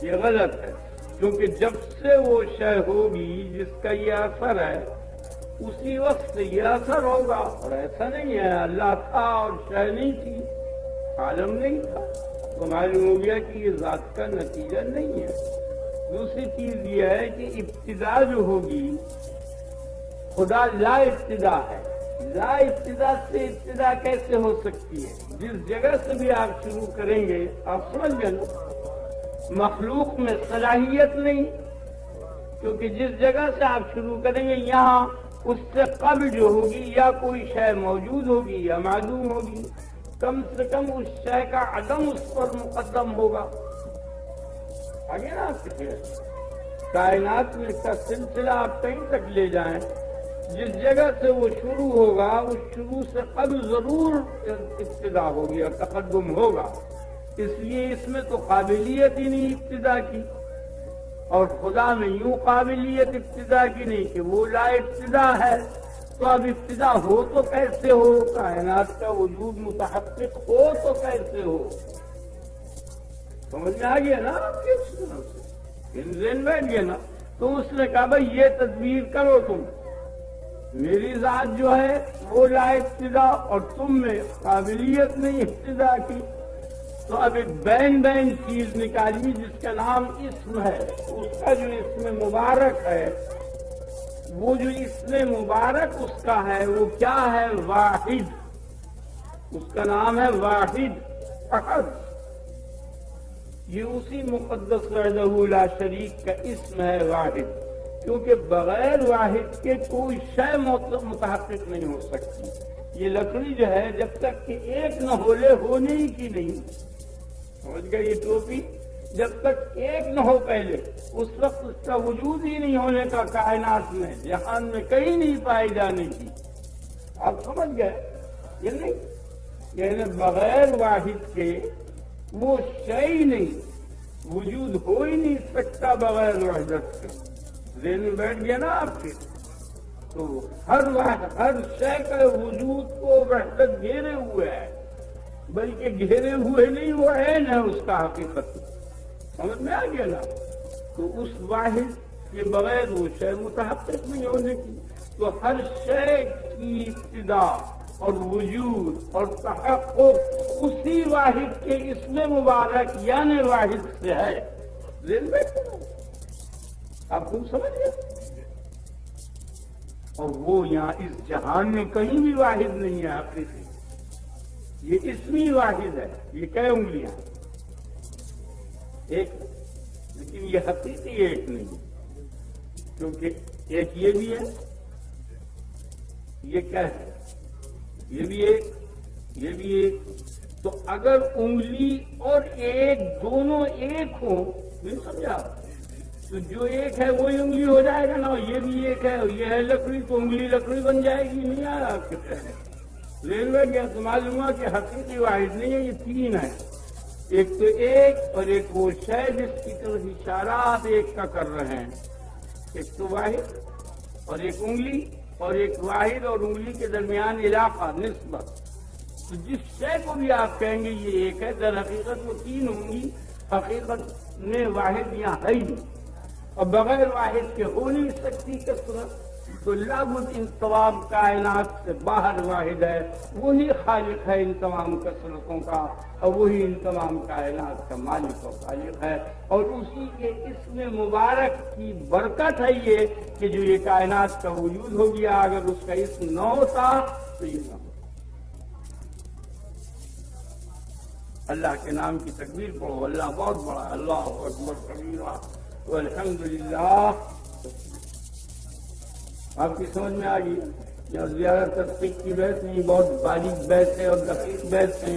یہ غلط ہے، کیونکہ جب سے وہ شے ہوگی جس کا یہ اثر ہے اسی وقت سے یہ اثر ہوگا. اور ایسا نہیں ہے اللہ تھا اور شے نہیں تھی، عالم نہیں تھا، تو معلوم ہو گیا کہ یہ ذات کا نتیجہ نہیں ہے. دوسری چیز یہ ہے کہ ابتدا جو ہوگی خدا لا ابتدا ہے. لا ابتدا سے ابتدا کیسے ہو سکتی ہے؟ جس جگہ سے بھی آپ شروع کریں گے آپ سمجھ گئے نا، مخلوق میں صلاحیت نہیں، کیونکہ جس جگہ سے آپ شروع کریں گے یہاں اس سے قبل جو ہوگی یا کوئی شے موجود ہوگی یا معلوم ہوگی، کم سے کم اس شے کا عدم اس پر مقدم ہوگا. آگے نا آپ کے کائنات میں کا سلسلہ آپ کہیں تک لے جائیں، جس جگہ سے وہ شروع ہوگا اس شروع سے قبل ضرور ابتدا ہوگی اور تقدم ہوگا. اس لیے اس میں تو قابلیت ہی نہیں ابتدا کی، اور خدا میں یوں قابلیت ابتدا کی نہیں کہ وہ لا ابتدا ہے. تو اب ابتدا ہو تو کیسے ہو؟ کائنات کا وجود متحقق ہو تو کیسے ہو؟ سمجھ میں آ گیا نا آپ کے ذہن بیٹھ گیا نا؟ تو اس نے کہا بھائی یہ تدبیر کرو، تم میری ذات جو ہے وہ لا ابتدا اور تم میں قابلیت نہیں ابتدا کی. تو اب ایک بین چیز نکالی جس کا نام اسم ہے. اس کا جو اسم مبارک ہے، وہ جو اسم مبارک اس کا ہے وہ کیا ہے؟ واحد. اس کا نام ہے واحد احد. یہ اسی مقدس وحدہ لا شریک کا اسم ہے واحد، کیونکہ بغیر واحد کے کوئی شے متحقق نہیں ہو سکتی. یہ لکڑی جو ہے جب تک کہ ایک نہ ہولے ہونے ہی کی نہیں، سمجھ گئے؟ یہ ٹوپی جب تک ایک نہ ہو پہلے اس وقت اس کا وجود ہی نہیں ہونے کا کائنات میں جہان میں کہیں نہیں پائے جانے کی. آپ سمجھ گئے؟ یہ نہیں یعنی بغیر واحد کے وہ شے ہی نہیں، وجود ہو ہی نہیں سکتا بغیر وحدت کے. ذہن میں بیٹھ گیا نا آپ کے؟ تو ہر شے کا وجود کو وحدت گھیرے ہوئے ہے، بلکہ گھیرے ہوئے نہیں، وہ عین ہے اس کا حقیقت. سمجھ میں آ گیا نا؟ تو اس واحد کے بغیر وہ شے متحقق نہیں ہونے کی. تو ہر شے کی ابتدا اور وجود اور تحقق اسی واحد کے اسم مبارک یعنی واحد سے ہے. ذہن میں آپ خوب سمجھ گئے؟ اور وہ یہاں اس جہان میں کہیں بھی واحد نہیں ہے حقیقی. یہ اسمی واحد ہے. یہ کئی انگلیاں ایک، لیکن یہ حقیقی ایک نہیں، کیونکہ ایک یہ بھی ہے، یہ کیا ہے؟ یہ بھی ایک، یہ بھی ایک. تو اگر انگلی اور ایک دونوں ایک ہوں، نہیں سمجھا؟ تو جو ایک ہے وہی انگلی ہو جائے گا نا. یہ بھی ایک ہے، یہ ہے لکڑی، تو انگلی لکڑی بن جائے گی. نہیں آ رہا آپ کے پہلے ریلوے گیا تو معلوم ہوا کہ حقیقی واحد نہیں ہے. یہ تین ہے، ایک تو ایک اور ایک وہ شے جس کی طرف اشارہ آپ ایک کا کر رہے ہیں. ایک تو واحد اور ایک انگلی، اور ایک واحد اور انگلی کے درمیان علاقہ نسبت. تو جس شے کو بھی آپ کہیں گے یہ ایک ہے، در حقیقت وہ تین ہوں گی. حقیقت میں واحد یہاں ہے ہی نہیں، اور بغیر واحد کے ہو نہیں سکتی کثرت. تو لابد ان تمام کائنات سے باہر واحد ہے، وہی خالق ہے ان تمام کثرتوں کا، اور وہی ان تمام کائنات کا مالک و خالق ہے، اور اسی کے اسم مبارک کی برکت ہے یہ کہ جو یہ کائنات کا وجود ہو گیا۔ اگر اس کا اسم نہ ہوتا تو یہ نہ ہوتا۔ اللہ کے نام کی تکبیر پڑھو، اللہ بہت بڑا، اللہ اکبر کبیرہ والحمدللہ۔ آپ کی سمجھ میں آ گئی؟ یا زیادہ تحقیق کی بحث نہیں، بہت باریک بحث ہے اور دقیق بحث ہے،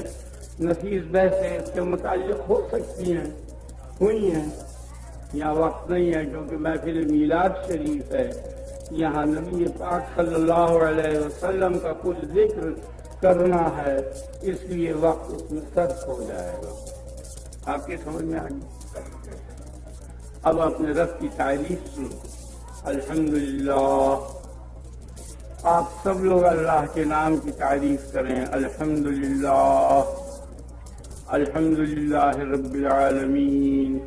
نفیس بحث ہے، اس کے متعلق ہو سکتی ہیں، ہوئی ہیں۔ یہاں وقت نہیں ہے کیونکہ محفل میلاد شریف ہے، یہاں نبی پاک صلی اللہ علیہ وسلم کا کچھ ذکر کرنا ہے، اس لیے وقت اس میں صرف ہو جائے گا۔ آپ کی سمجھ میں آ گئی؟ اب اپنے رب کی تعریف سنو۔ الحمدللہ، آپ سب لوگ اللہ کے نام کی تعریف کریں۔ الحمدللہ، الحمدللہ رب العالمین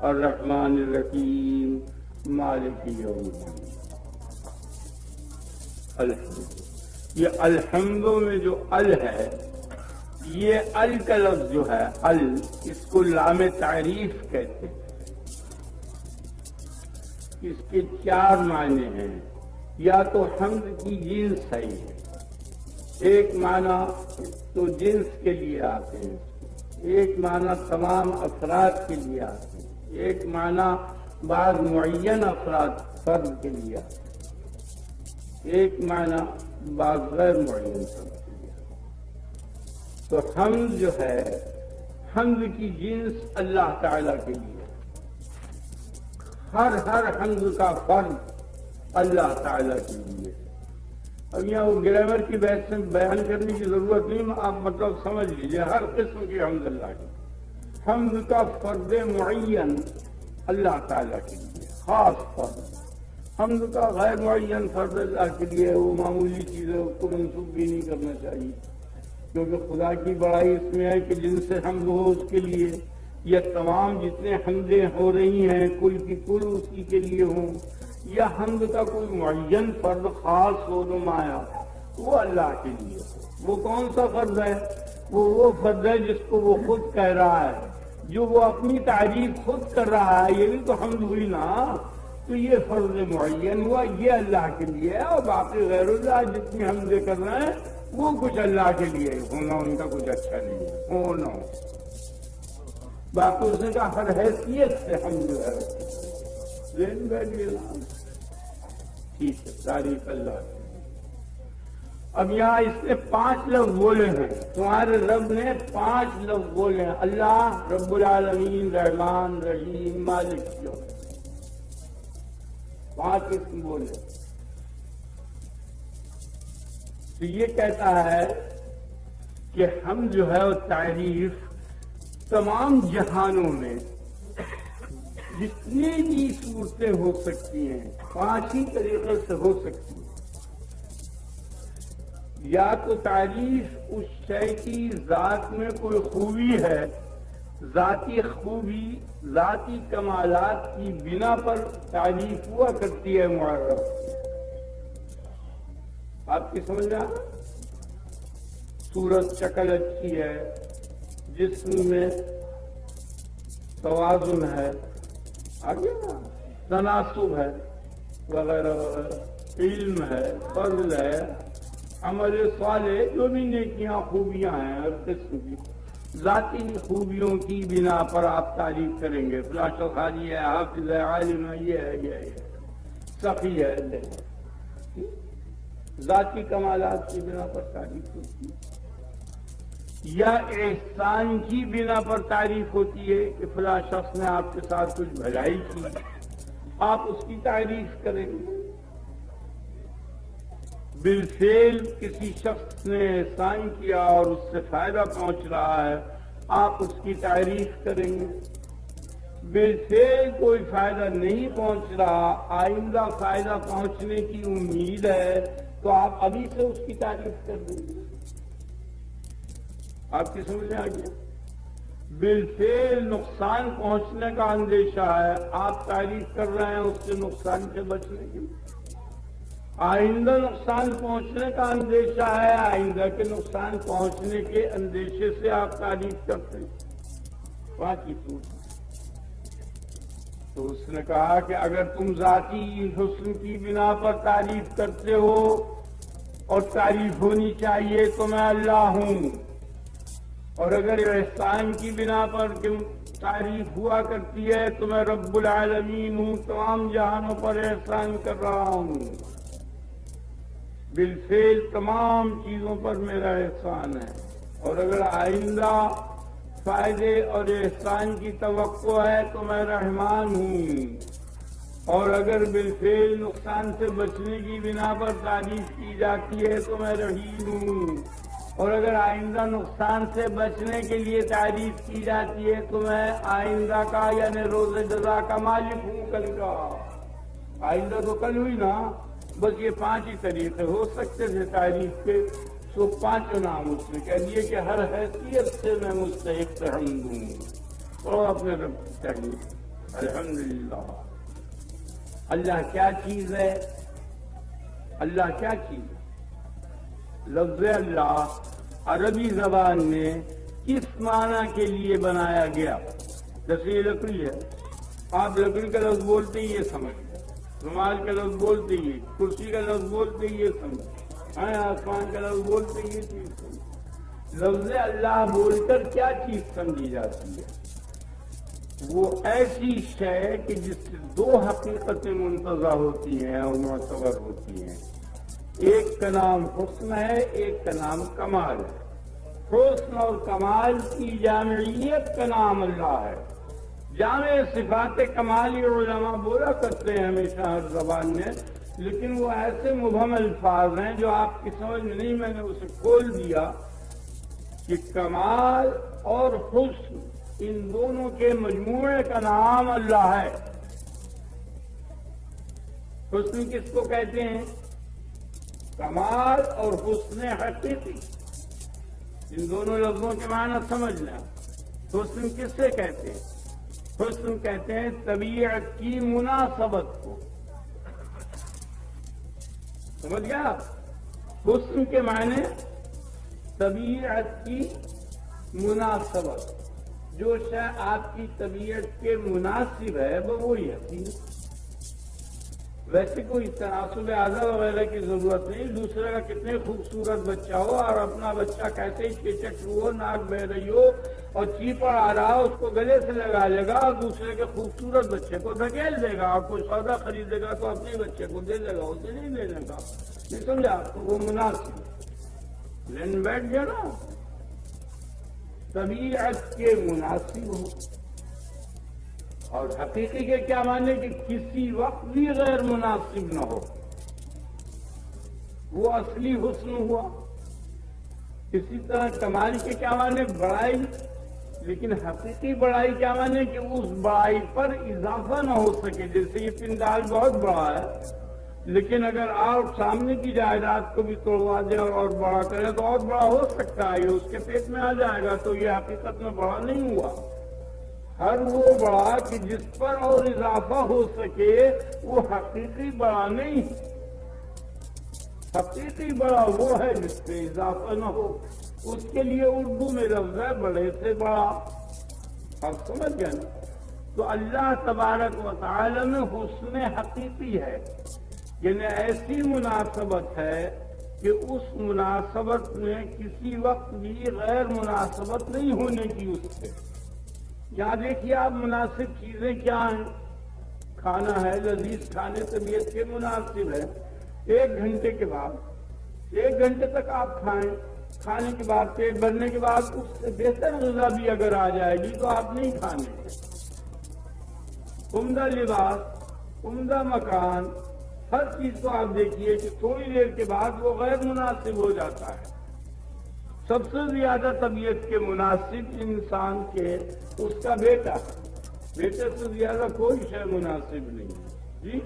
الرحمن الرحیم مالک یوم الدین۔ یہ الحمد میں جو ال ہے، یہ ال کا لفظ جو ہے ال، اس کو لام تعریف کہتے ہیں۔ اس کے چار معنی ہیں، یا تو حمد کی جنس ہے، ایک معنی تو جنس کے لیے آتے ہیں، ایک معنی تمام افراد کے لیے آتے ہیں، ایک معنی بعض معین افراد فرد کے لیے آتے ہیں، ایک معنی بعض غیر معین فرد کے لیے آتے ہیں۔ تو حمد جو ہے، حمد کی جنس اللہ تعالی کے لیے، ہر حمد کا فرد اللہ تعالیٰ کے لیے۔ اب یہاں وہ گرامر کی بحث میں بیان کرنے کی ضرورت نہیں، آپ مطلب سمجھ لیجیے، ہر قسم کی حمد اللہ کی، حمد کا فرد معین اللہ تعالیٰ کے لیے، خاص فرد۔ حمد کا غیر معین فرد اللہ کے لیے وہ معمولی چیز ہے، اس کو منسوخ بھی نہیں کرنا چاہیے، کیونکہ خدا کی بڑائی اس میں ہے کہ جن سے حمد ہو اس کے لیے، یا تمام جتنے حمدیں ہو رہی ہیں کل کی کل اسی کے لیے ہوں، یا حمد کا کوئی معین فرد خاص ہو نمایاں، وہ اللہ کے لیے۔ وہ کون سا فرد ہے؟ وہ فرد ہے جس کو وہ خود کہہ رہا ہے، جو وہ اپنی تعریف خود کر رہا ہے، یہ بھی تو حمد ہوئی نا۔ تو یہ فرد معین ہوا، یہ اللہ کے لیے ہے، اور باقی غیر اللہ جتنی حمدیں کر رہے ہیں وہ کچھ اللہ کے لیے ہونا ان کا کچھ اچھا نہیں ہے، ہونا۔ باقی اس نے کہا ہر حیثیت سے ہم جو ہے ذہن بیٹھ گیا، ٹھیک ہے، تعریف اللہ کی۔ اب یہاں اس نے 5 لفظ بولے ہیں، تمہارے رب نے 5 لفظ بولے ہیں، اللہ رب العالمین رحمان رحیم مالک یوم، 5 اسم بولے۔ تو یہ کہتا ہے کہ ہم جو ہے وہ تعریف تمام جہانوں میں جتنی بھی صورتیں ہو سکتی ہیں 5 ہی طریقے سے ہو سکتی ہیں۔ یا تو تعریف اس شے کی ذات میں کوئی خوبی ہے، ذاتی خوبی، ذاتی کمالات کی بنا پر تعریف ہوا کرتی ہے معرف۔ آپ کی سمجھ رہا؟ صورت شکل اچھی ہے، جسم میں توازن ہے، آگے نا تناسب ہے وغیرہ وغیرہ، علم ہے، فضل ہے، عمل صالح، جو بھی نیکیاں خوبیاں ہیں ہر قسم کی، ذاتی خوبیوں کی بنا پر آپ تعریف کریں گے، فلاں شخص حاجی ہے، حافظ ہے، عالم ہے، یہ ہے، یہ ہے، سخی ہے، ذاتی کمالات کی بنا پر تعریف ہوتی ہے۔ یا احسان کی بنا پر تعریف ہوتی ہے کہ فلاں شخص نے آپ کے ساتھ کچھ بھلائی کی، آپ اس کی تعریف کریں گے۔ بالفعل کسی شخص نے احسان کیا اور اس سے فائدہ پہنچ رہا ہے، آپ اس کی تعریف کریں گے۔ بالفعل کوئی فائدہ نہیں پہنچ رہا، آئندہ فائدہ پہنچنے کی امید ہے، تو آپ ابھی سے اس کی تعریف کر دیں گے۔ آپ کی سمجھ میں آ گیا؟ بالفعل نقصان پہنچنے کا اندیشہ ہے، آپ تعریف کر رہے ہیں اس سے نقصان سے بچنے کے لیے، آئندہ نقصان پہنچنے کا اندیشہ ہے، آئندہ کے نقصان پہنچنے کے اندیشے سے آپ تعریف کرتے ہیں، باقی تو اس نے کہا کہ اگر تم ذاتی حسن کی بنا پر تعریف کرتے ہو اور تعریف ہونی چاہیے تو میں اللہ ہوں، اور اگر احسان کی بنا پر تعریف ہوا کرتی ہے تو میں رب العالمین ہوں، تمام جہانوں پر احسان کر رہا ہوں، بالفعل تمام چیزوں پر میرا احسان ہے، اور اگر آئندہ فائدے اور احسان کی توقع ہے تو میں رحمان ہوں، اور اگر بالفعل نقصان سے بچنے کی بنا پر تعریف کی جاتی ہے تو میں رحیم ہوں، اور اگر آئندہ نقصان سے بچنے کے لیے تعریف کی جاتی ہے تو میں آئندہ کا یعنی روز جزا کا مالک ہوں، کل کا۔ آئندہ تو کل ہوئی نا، بس یہ 5 ہی طریقے ہو سکتے تھے تعریف کے، سو 5 نام اس نے کہہ دیے کہ ہر حیثیت سے میں مستحق حمد ہوں، اور اپنے رب کی تعریف الحمدللہ۔ اللہ کیا چیز ہے؟ اللہ کیا چیز ہے؟ لفظ اللہ عربی زبان میں کس معنی کے لیے بنایا گیا؟ جیسے یہ لکڑی ہے، آپ لکڑی کا لفظ بولتے ہی یہ سمجھ، رومال کا لفظ بولتے ہی، کرسی کا لفظ بولتے ہی یہ سمجھ، آسمان کا لفظ بولتے ہی یہ چیز سمجھ۔ لفظ اللہ بول کر کیا چیز سمجھی جاتی ہے؟ وہ ایسی شے کہ جس سے 2 حقیقتیں منتزع ہوتی ہیں اور معتبر ہوتی ہیں، ایک کا نام حسن ہے، ایک کا نام کمال ہے۔ حسن اور کمال کی جامعیت کا نام اللہ ہے۔ جامع صفات کمالی علماء بولا کرتے ہیں ہمیشہ ہر زبان میں، لیکن وہ ایسے مبہم الفاظ ہیں جو آپ کی سمجھ میں نہیں، میں نے اسے کھول دیا کہ کمال اور حسن ان دونوں کے مجموعے کا نام اللہ ہے۔ حسن کس کو کہتے ہیں؟ کمال اور حسن حقیقی، ان دونوں لفظوں کے معنی سمجھ لیں۔ حسن کس سے کہتے ہیں؟ حسن کہتے ہیں طبیعت کی مناسبت کو، سمجھ گیا؟ حسن کے معنی طبیعت کی مناسبت، جو شے آپ کی طبیعت کے مناسب ہے وہ وہی ہے۔ ویسے کوئی تناسب اعضاء وغیرہ کی ضرورت نہیں، دوسرے کا کتنے خوبصورت بچہ ہو اور اپنا بچہ کیسے ہی چیچک ہو، ناک بہ رہی ہو اور چیپڑ آ رہا ہو، اس کو گلے سے لگا لے گا اور دوسرے کے خوبصورت بچے کو دھکیل دے گا، اور کوئی سودا خریدے گا تو اپنے بچے کو دے دے گا، اسے نہیں دینے گا، نہیں سمجھا؟ تو وہ مناسب لین بیٹھ گیا نا، طبیعت کے مناسب ہو۔ اور حقیقی کے کیا معنی کہ کسی وقت بھی غیر مناسب نہ ہو، وہ اصلی حسن ہوا۔ اسی طرح کمال کے کیا معنی؟ بڑائی، لیکن حقیقی بڑائی کیا معنی کہ اس بڑائی پر اضافہ نہ ہو سکے۔ جیسے یہ پنڈال بہت بڑا ہے، لیکن اگر آپ سامنے کی جائیداد کو بھی توڑوا دیں اور بڑا کریں تو اور بڑا ہو سکتا ہے، یہ اس کے پیٹ میں آ جائے گا، تو یہ حقیقت میں بڑا نہیں ہوا۔ ہر وہ بڑا کہ جس پر اور اضافہ ہو سکے وہ حقیقی بڑا نہیں، حقیقی بڑا وہ ہے جس پہ اضافہ نہ ہو۔ اس کے لیے اردو میں لفظ ہے بڑے سے بڑا، آپ سمجھ گئے نا؟ تو اللہ تبارک و تعالی میں حسن حقیقی ہے، یعنی ایسی مناسبت ہے کہ اس مناسبت میں کسی وقت بھی غیر مناسبت نہیں ہونے کی اس سے۔ یہاں دیکھیے آپ، مناسب چیزیں کیا ہیں؟ کھانا ہے، لذیذ کھانے طبیعت کے مناسب ہے، 1 گھنٹے کے بعد 1 گھنٹے تک آپ کھائیں، کھانے کے بعد پیٹ بھرنے کے بعد اس سے بہتر غذا بھی اگر آ جائے گی تو آپ نہیں کھانے۔ عمدہ لباس، عمدہ مکان، ہر چیز کو آپ دیکھیے کہ تھوڑی دیر کے بعد وہ غیر مناسب ہو جاتا ہے۔ سب سے زیادہ طبیعت کے مناسب انسان کے اس کا بیٹا، بیٹے سے زیادہ کوئی شے مناسب نہیں ہے جی۔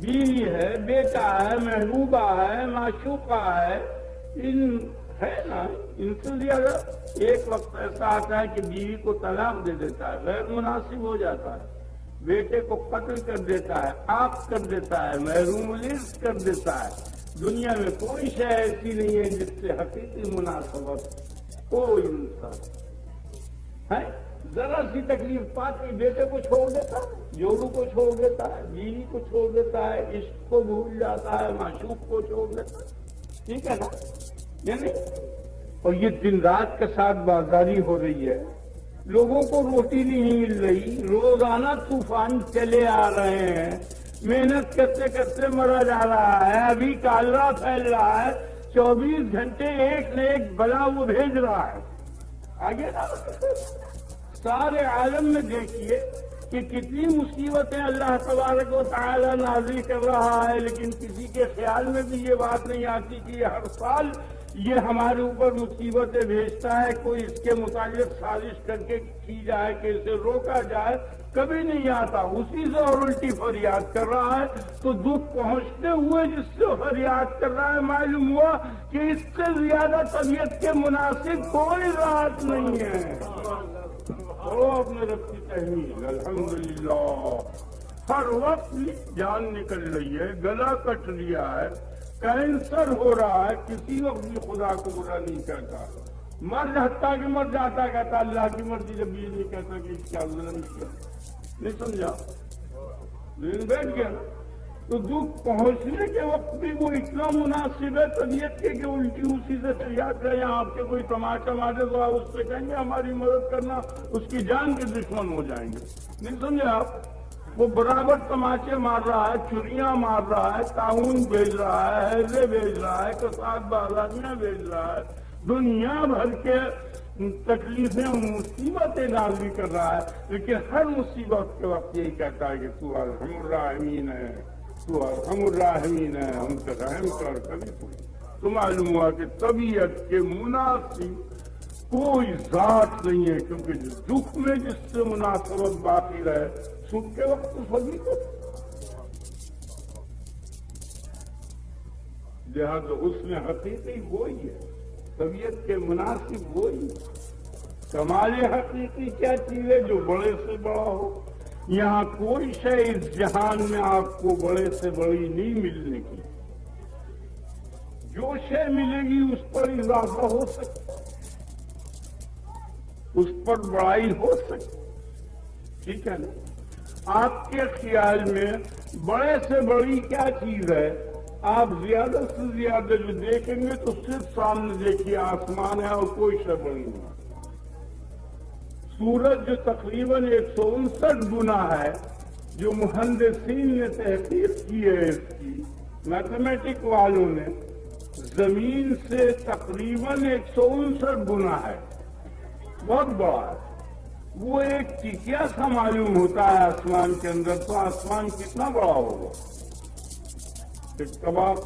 بیوی ہے، بیٹا ہے، محبوبہ ہے، معشوقہ ہے، ان ہے نا، ان سے زیادہ ایک وقت ایسا آتا ہے کہ بیوی کو طلاق دے دیتا ہے، غیر مناسب ہو جاتا ہے، بیٹے کو قتل کر دیتا ہے، عاق کر دیتا ہے، محروم الرزق کر دیتا ہے۔ دنیا میں کوئی شے ایسی نہیں ہے جس سے حقیقی مناسبت کوئی انسان ہے ذرا سی تکلیف پاتی بیٹے کو چھوڑ دیتا ہے، جوڑو کو چھوڑ دیتا ہے، بیوی کو چھوڑ دیتا ہے، عشق کو بھول جاتا ہے، معشوق کو چھوڑ دیتا ہے، ٹھیک ہے نا؟ یعنی اور یہ دن رات کے ساتھ بازاری ہو رہی ہے، لوگوں کو روٹی نہیں مل رہی، روزانہ طوفان چلے آ رہے ہیں، محنت کرتے کرتے مرا جا رہا ہے، ابھی کالرا پھیل رہا ہے، 24 گھنٹے ایک نہ ایک بلا وہ بھیج رہا ہے آگے نا۔ سارے عالم میں دیکھیے کہ کتنی مصیبتیں اللہ تبارک و تعالی نازل کر رہا ہے، لیکن کسی کے خیال میں بھی یہ بات نہیں آتی کہ یہ ہر سال یہ ہمارے اوپر مصیبتیں بھیجتا ہے، کوئی اس کے متعلق سازش کر کے کی جائے کہ اسے روکا جائے، کبھی نہیں آتا، اسی سے اور الٹی فریاد کر رہا ہے۔ تو دکھ پہنچتے ہوئے جس سے فریاد کر رہا ہے، معلوم ہوا کہ اس سے زیادہ طبیعت کے مناسب کوئی راحت نہیں ہے۔ اپنے رب کی تحمید الحمدللہ۔ ہر وقت جان نکل رہی ہے، گلا کٹ لیا ہے، کینسر ہو رہا ہے، کسی وقت بھی خدا کو برا نہیں کہتا، مر جاتا کہ مر جاتا، کہتا اللہ کی مرضی، جب یہ نہیں کہتا کہ کیا ظلم کیا، نہیں سمجھا؟ دن بیٹھ گیا تو دکھ پہنچنے کے وقت بھی وہ اتنا مناسب ہے طبیعت کے کہ الٹی اسی سے فریاد کریں، آپ کے کوئی تماشا مارے تو آپ اس سے کہیں گے ہماری مدد کرنا، اس کی جان کے دشمن ہو جائیں گے، نہیں سمجھے آپ؟ وہ برابر تماچے مار رہا ہے، چھریاں مار رہا ہے، تعاون بھیج رہا ہے، حیضے بھیج رہا ہے، کساد بازاریاں بھیج رہا ہے، دنیا بھر کے تکلیفیں اور مصیبتیں نازل کر رہا ہے، لیکن ہر مصیبت کے وقت یہی کہتا ہے کہ تو ارحم الراحمین ہے، تو ارحم الراحمین ہے، ہم سے رحم کر کبھی کوئی۔ تو معلوم ہوا کہ طبیعت کے مناسب کوئی ذات نہیں ہے، کیونکہ دکھ میں جس سے مناسبت باقی رہے، سکھ کے وقت تو سبھی کو لہذا اس میں حقیقی وہی ہے، طبیعت کے مناسب وہی ہے۔ کمال حقیقی کیا چیز ہے؟ جو بڑے سے بڑا ہو۔ یہاں کوئی شے اس جہان میں آپ کو بڑے سے بڑی نہیں ملنے کی، جو شے ملے گی اس پر اضافہ ہو سکتا، اس پر بڑائی ہو سکتی، ٹھیک ہے نا؟ آپ کے خیال میں بڑے سے بڑی کیا چیز ہے؟ آپ زیادہ سے زیادہ جو دیکھیں گے تو صرف سامنے دیکھیے آسمان ہے اور کوئی شے بڑی نہیں۔ سورج جو تقریباً 159 گنا ہے، جو مہندسین نے تحقیق کی ہے اس کی، میتھمیٹک والوں نے، زمین سے تقریباً 159 گنا ہے، بہت بڑا ہے۔ وہ ایک ٹکیا سا معلوم ہوتا ہے آسمان کے اندر، تو آسمان کتنا بڑا ہوگا؟ ایک کباب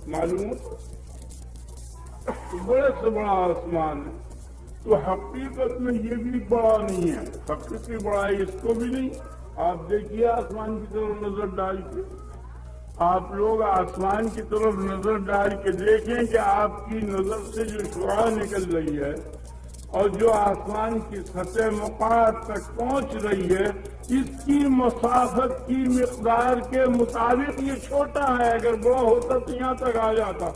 معلوم ہوتا، بڑے سے بڑا آسمان ہے۔ تو حقیقت میں یہ بھی بڑا نہیں ہے، حقیقی بڑائی اس کو بھی نہیں۔ آپ دیکھیے آسمان کی طرف نظر ڈال کے، آپ لوگ آسمان کی طرف نظر ڈال کے دیکھیں کہ آپ کی نظر سے جو شعاع نکل رہی ہے اور جو آسمان کی سطح مقعد تک پہنچ رہی ہے، اس کی مسافت کی مقدار کے مطابق یہ چھوٹا ہے، اگر بڑا ہوتا تو یہاں تک آ جاتا،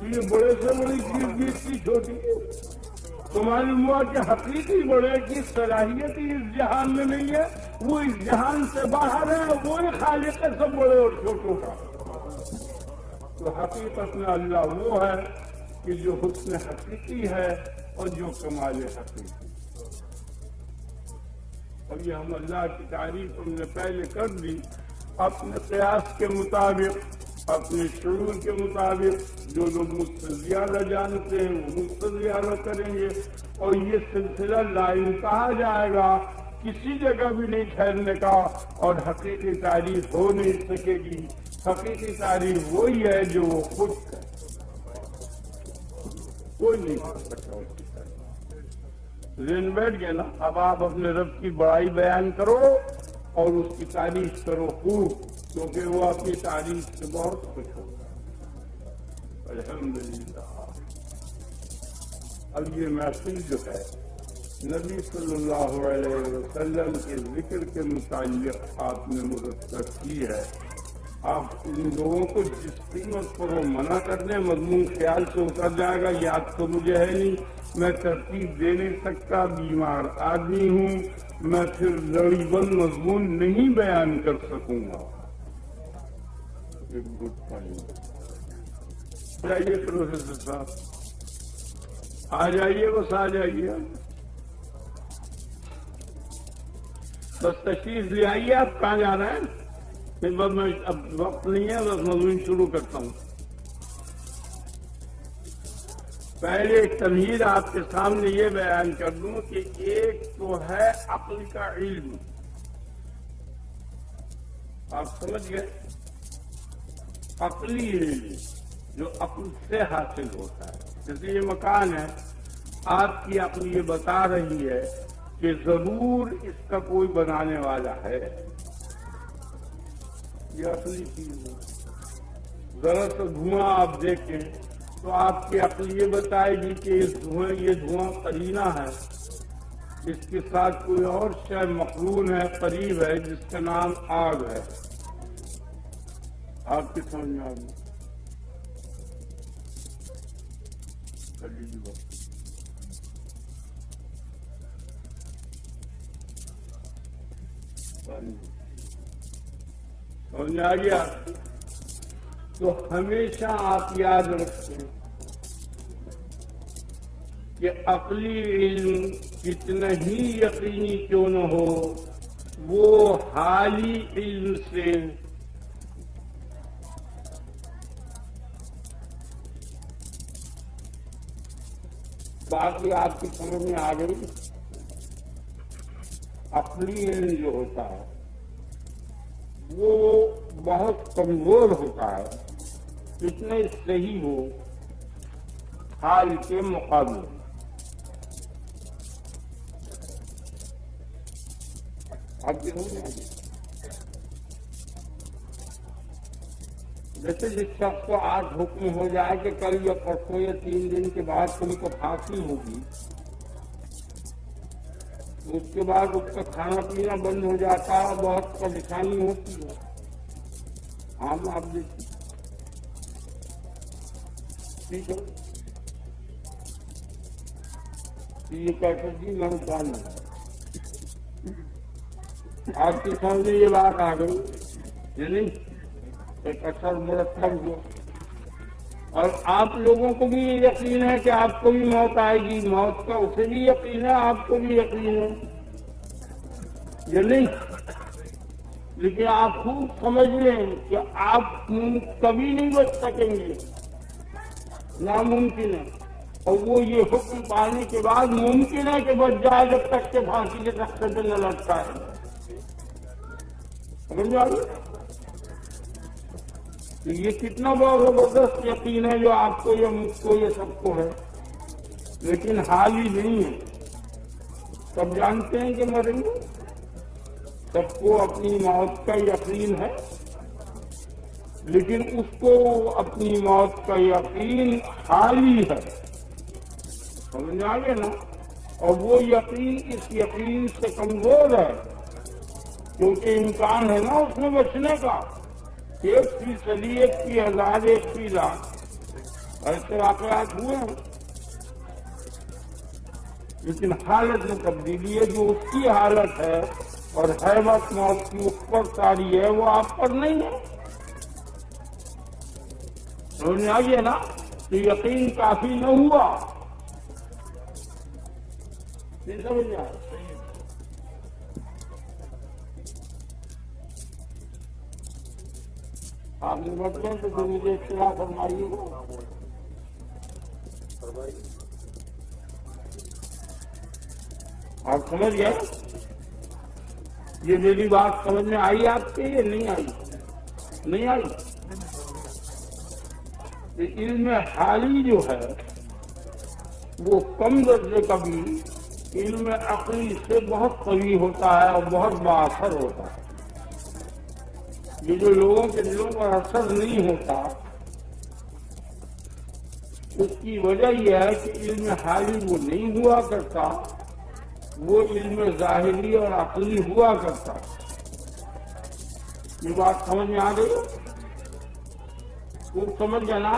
یہ بڑے سے بڑی چیز بھی اتنی چھوٹی ہے۔ تو معلوم ہوا کہ حقیقی بڑے کی صلاحیت ہی اس جہان میں نہیں ہے، وہ اس جہان سے باہر ہے، وہی خالق ہے سب بڑے اور چھوٹوں کا۔ تو حقیقت میں اللہ وہ ہے کہ جو حسن حقیقی ہے اور جو کمال حقیقی۔ اور یہ ہم اللہ کی تعریف ہم نے پہلے کر دی، اپنے قیاس کے مطابق، اپنے شعور کے مطابق۔ جو لوگ مجھ سے زیادہ جانتے ہیں وہ مجھ سے زیادہ کریں گے، اور یہ سلسلہ لا انتہا جائے گا، کسی جگہ بھی نہیں ٹھہرنے کا، اور حقیقی تعریف ہو نہیں سکے گی۔ حقیقی تعریف وہی ہے جو وہ خود کرے، کوئی نہیں کر سکتا اس کی تعریف۔ ذہن بیٹھ گیا نا؟ اب آپ اپنے رب کی بڑائی بیان کرو اور اس کی تعریف کرو خوب، کیونکہ وہ اپنی تعریف سے بہت خوش ہوتا ہے۔ الحمدللہ۔ اب یہ محفل جو ہے نبی صلی اللہ علیہ وسلم کے ذکر کے متعلق آپ نے مرتب کی ہے. آپ ان لوگوں کو جس قیمت پر وہ منع کر دیں مضمون خیال سے اتر جائے گا. یاد تو مجھے ہے نہیں، میں ترتیب دے نہیں سکتا، بیمار آدمی ہوں، میں پھر لڑی بند مضمون نہیں بیان کر سکوں گا. ایک گڈ پوائنٹ. جائیے پروفیسر صاحب، آ جائیے، بس آ جائیے، بس تشریف لے آئیے. آپ کہاں جا رہے ہیں؟ بس میں اب وقت نہیں ہے، بس مضمون شروع کرتا ہوں. پہلے ایک تمہید آپ کے سامنے یہ بیان کر دوں کہ ایک تو ہے عقل کا علم. آپ سمجھ گئے؟ عقلی علم جو عقل سے حاصل ہوتا ہے. جیسے یہ مکان ہے، آپ کی عقل یہ بتا رہی ہے کہ ضرور اس کا کوئی بنانے والا ہے. یہ اصلی چیز ہے. ذرا سا دھواں آپ دیکھیں تو آپ کی عقل یہ بتائے گی کہ یہ دھواں قرینہ ہے، اس کے ساتھ کوئی اور شے مقرون ہے، قریب ہے، جس کا نام آگ ہے. آپ کی سمجھ میں آ گئی؟ سمجھ آ گیا؟ تو ہمیشہ آپ یاد رکھیں کہ عقلی علم کتنا ہی یقینی کیوں نہ ہو، وہ حالی علم سے باقی آپ کی سمجھ میں آ گئی. عقلی علم جو ہوتا ہے وہ بہت کمزور ہوتا ہے، کتنے صحیح ہو حال کے مقابلے. آپ کی سمجھ میں آ گئی؟ جیسے جس شخص کو آج حکم ہو جائے کہ کل یا پرسوں یا 3 دن کے بعد تم کو پھانسی ہوگی، اس کے بعد اس کا کھانا پینا بند ہو جاتا ہے، بہت پریشانی ہوتی ہے. ہم آپ دیکھیے، ٹھیک ہے، یہ کہتے جی میں جان آپ کی سمجھ میں یہ بات آ گئی. یعنی ایک اثر مرتب ہو. اور آپ لوگوں کو بھی یہ یقین ہے کہ آپ کو بھی موت آئے گی، موت کا اسے بھی یقین ہے، آپ کو بھی یقین ہے. یہ نہیں، لیکن آپ خوب سمجھ لیں کہ آپ کبھی نہیں بچ سکیں گے، ناممکن ہے. اور وہ یہ حکم پانے کے بعد ممکن ہے کہ بچ جائے جب تک کہ پھانسی کے تختے پہ نہ لٹکا ہے. سمجھ آ گئی؟ یہ کتنا بڑا زبردست یقین ہے جو آپ کو یا مجھ کو یہ سب کو ہے، لیکن حال ہی نہیں ہے. سب جانتے ہیں کہ مریں گے، سب کو اپنی موت کا یقین ہے، لیکن اس کو اپنی موت کا یقین حالی ہے. سمجھ آ گئے نا؟ اور وہ یقین اس یقین سے کمزور ہے کیونکہ امکان ہے نا اس میں بچنے کا. 1% 1,000 1,00,000 ایسے واقعات ہوئے ہیں، لیکن حالت میں تبدیلی ہے. جو اس کی حالت ہے اور حیبت موت کی اس پر ساری ہے، وہ آپ پر نہیں ہے. سمجھ میں آئیے نا؟ تو یقین کافی نہ ہوا. نہیں سمجھ میں آیا؟ آپ نے بتائیں تو جو مجھے اطلاع فرمائیے گا. آپ سمجھ گئے؟ یہ میری بات سمجھ میں آئی آپ کے؟ یہ نہیں آئی؟ نہیں آئی. علم حالی جو ہے وہ کم درجے کا بھی علم عقلی سے بہت قوی ہوتا ہے اور بہت بااثر ہوتا ہے. یہ جو لوگوں کے دلوں پر اثر نہیں ہوتا، اس کی وجہ یہ ہے کہ علم حالی وہ نہیں ہوا کرتا وہ علم ظاہری اور عقلی ہوا کرتا ہے۔ یہ بات سمجھ میں آ گئی؟ خوب سمجھ جانا۔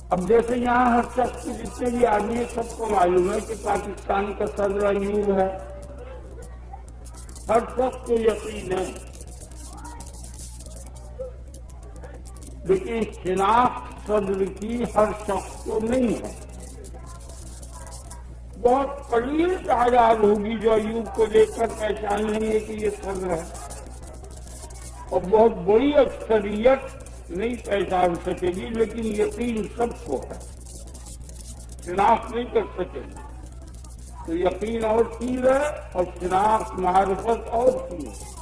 اب جیسے یہاں ہر شخص کے جتنے بھی آدمی ہیں سب کو معلوم ہے کہ پاکستان کا صدر ایوب ہے، ہر شخص کو یقین ہے، لیکن شناخت صدر کی ہر شخص کو نہیں ہے۔ بہت قلیل تعداد ہوگی جو ایوب کو دیکھ کر پہچان لیں گے کہ یہ صدر ہے، اور بہت بڑی اکثریت نہیں پہچان سکے گی، لیکن یقین سب کو ہے، شناخت نہیں کر سکے گی۔ تو یقین اور چیز ہے اور شناخت معرفت اور چیز ہے۔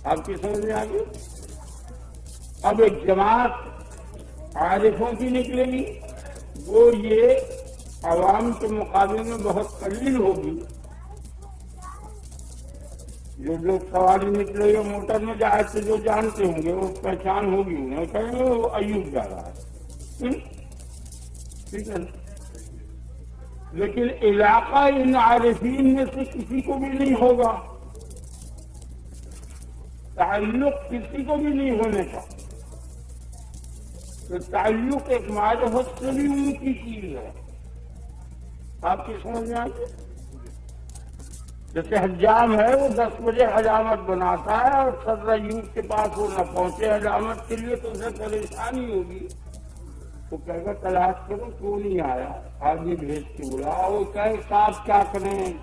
آپ کی سمجھ میں آ گئی؟ اب ایک جماعت عارفوں کی نکلے گی، وہ یہ عوام کے مقابلے میں بہت قلیل ہوگی۔ جو لوگ سواری نکلے گا موٹر میں جائے تو جو جانتے ہوں گے وہ پہچان ہوگی، انہیں کہیں گے وہ ایوب جا رہا ہے، ٹھیک ہے نا؟ لیکن علاقہ ان عارفین میں سے کسی کو بھی نہیں ہوگا، تعلق کسی کو بھی نہیں ہونے کا۔ تو تعلق ایک معرفت سے بھی اونچی چیز ہے۔ آپ کی سمجھ میں آتی؟ جیسے حجام ہے، وہ 10 بجے حجامت بناتا ہے اور صدر ایوب کے پاس وہ نہ پہنچے حجامت کے لیے تو اسے پریشانی ہوگی، تو کہے گا تلاش کرو کیوں نہیں آیا، آدمی بھیج کے بلاؤ، وہ کہے صاحب کیا کریں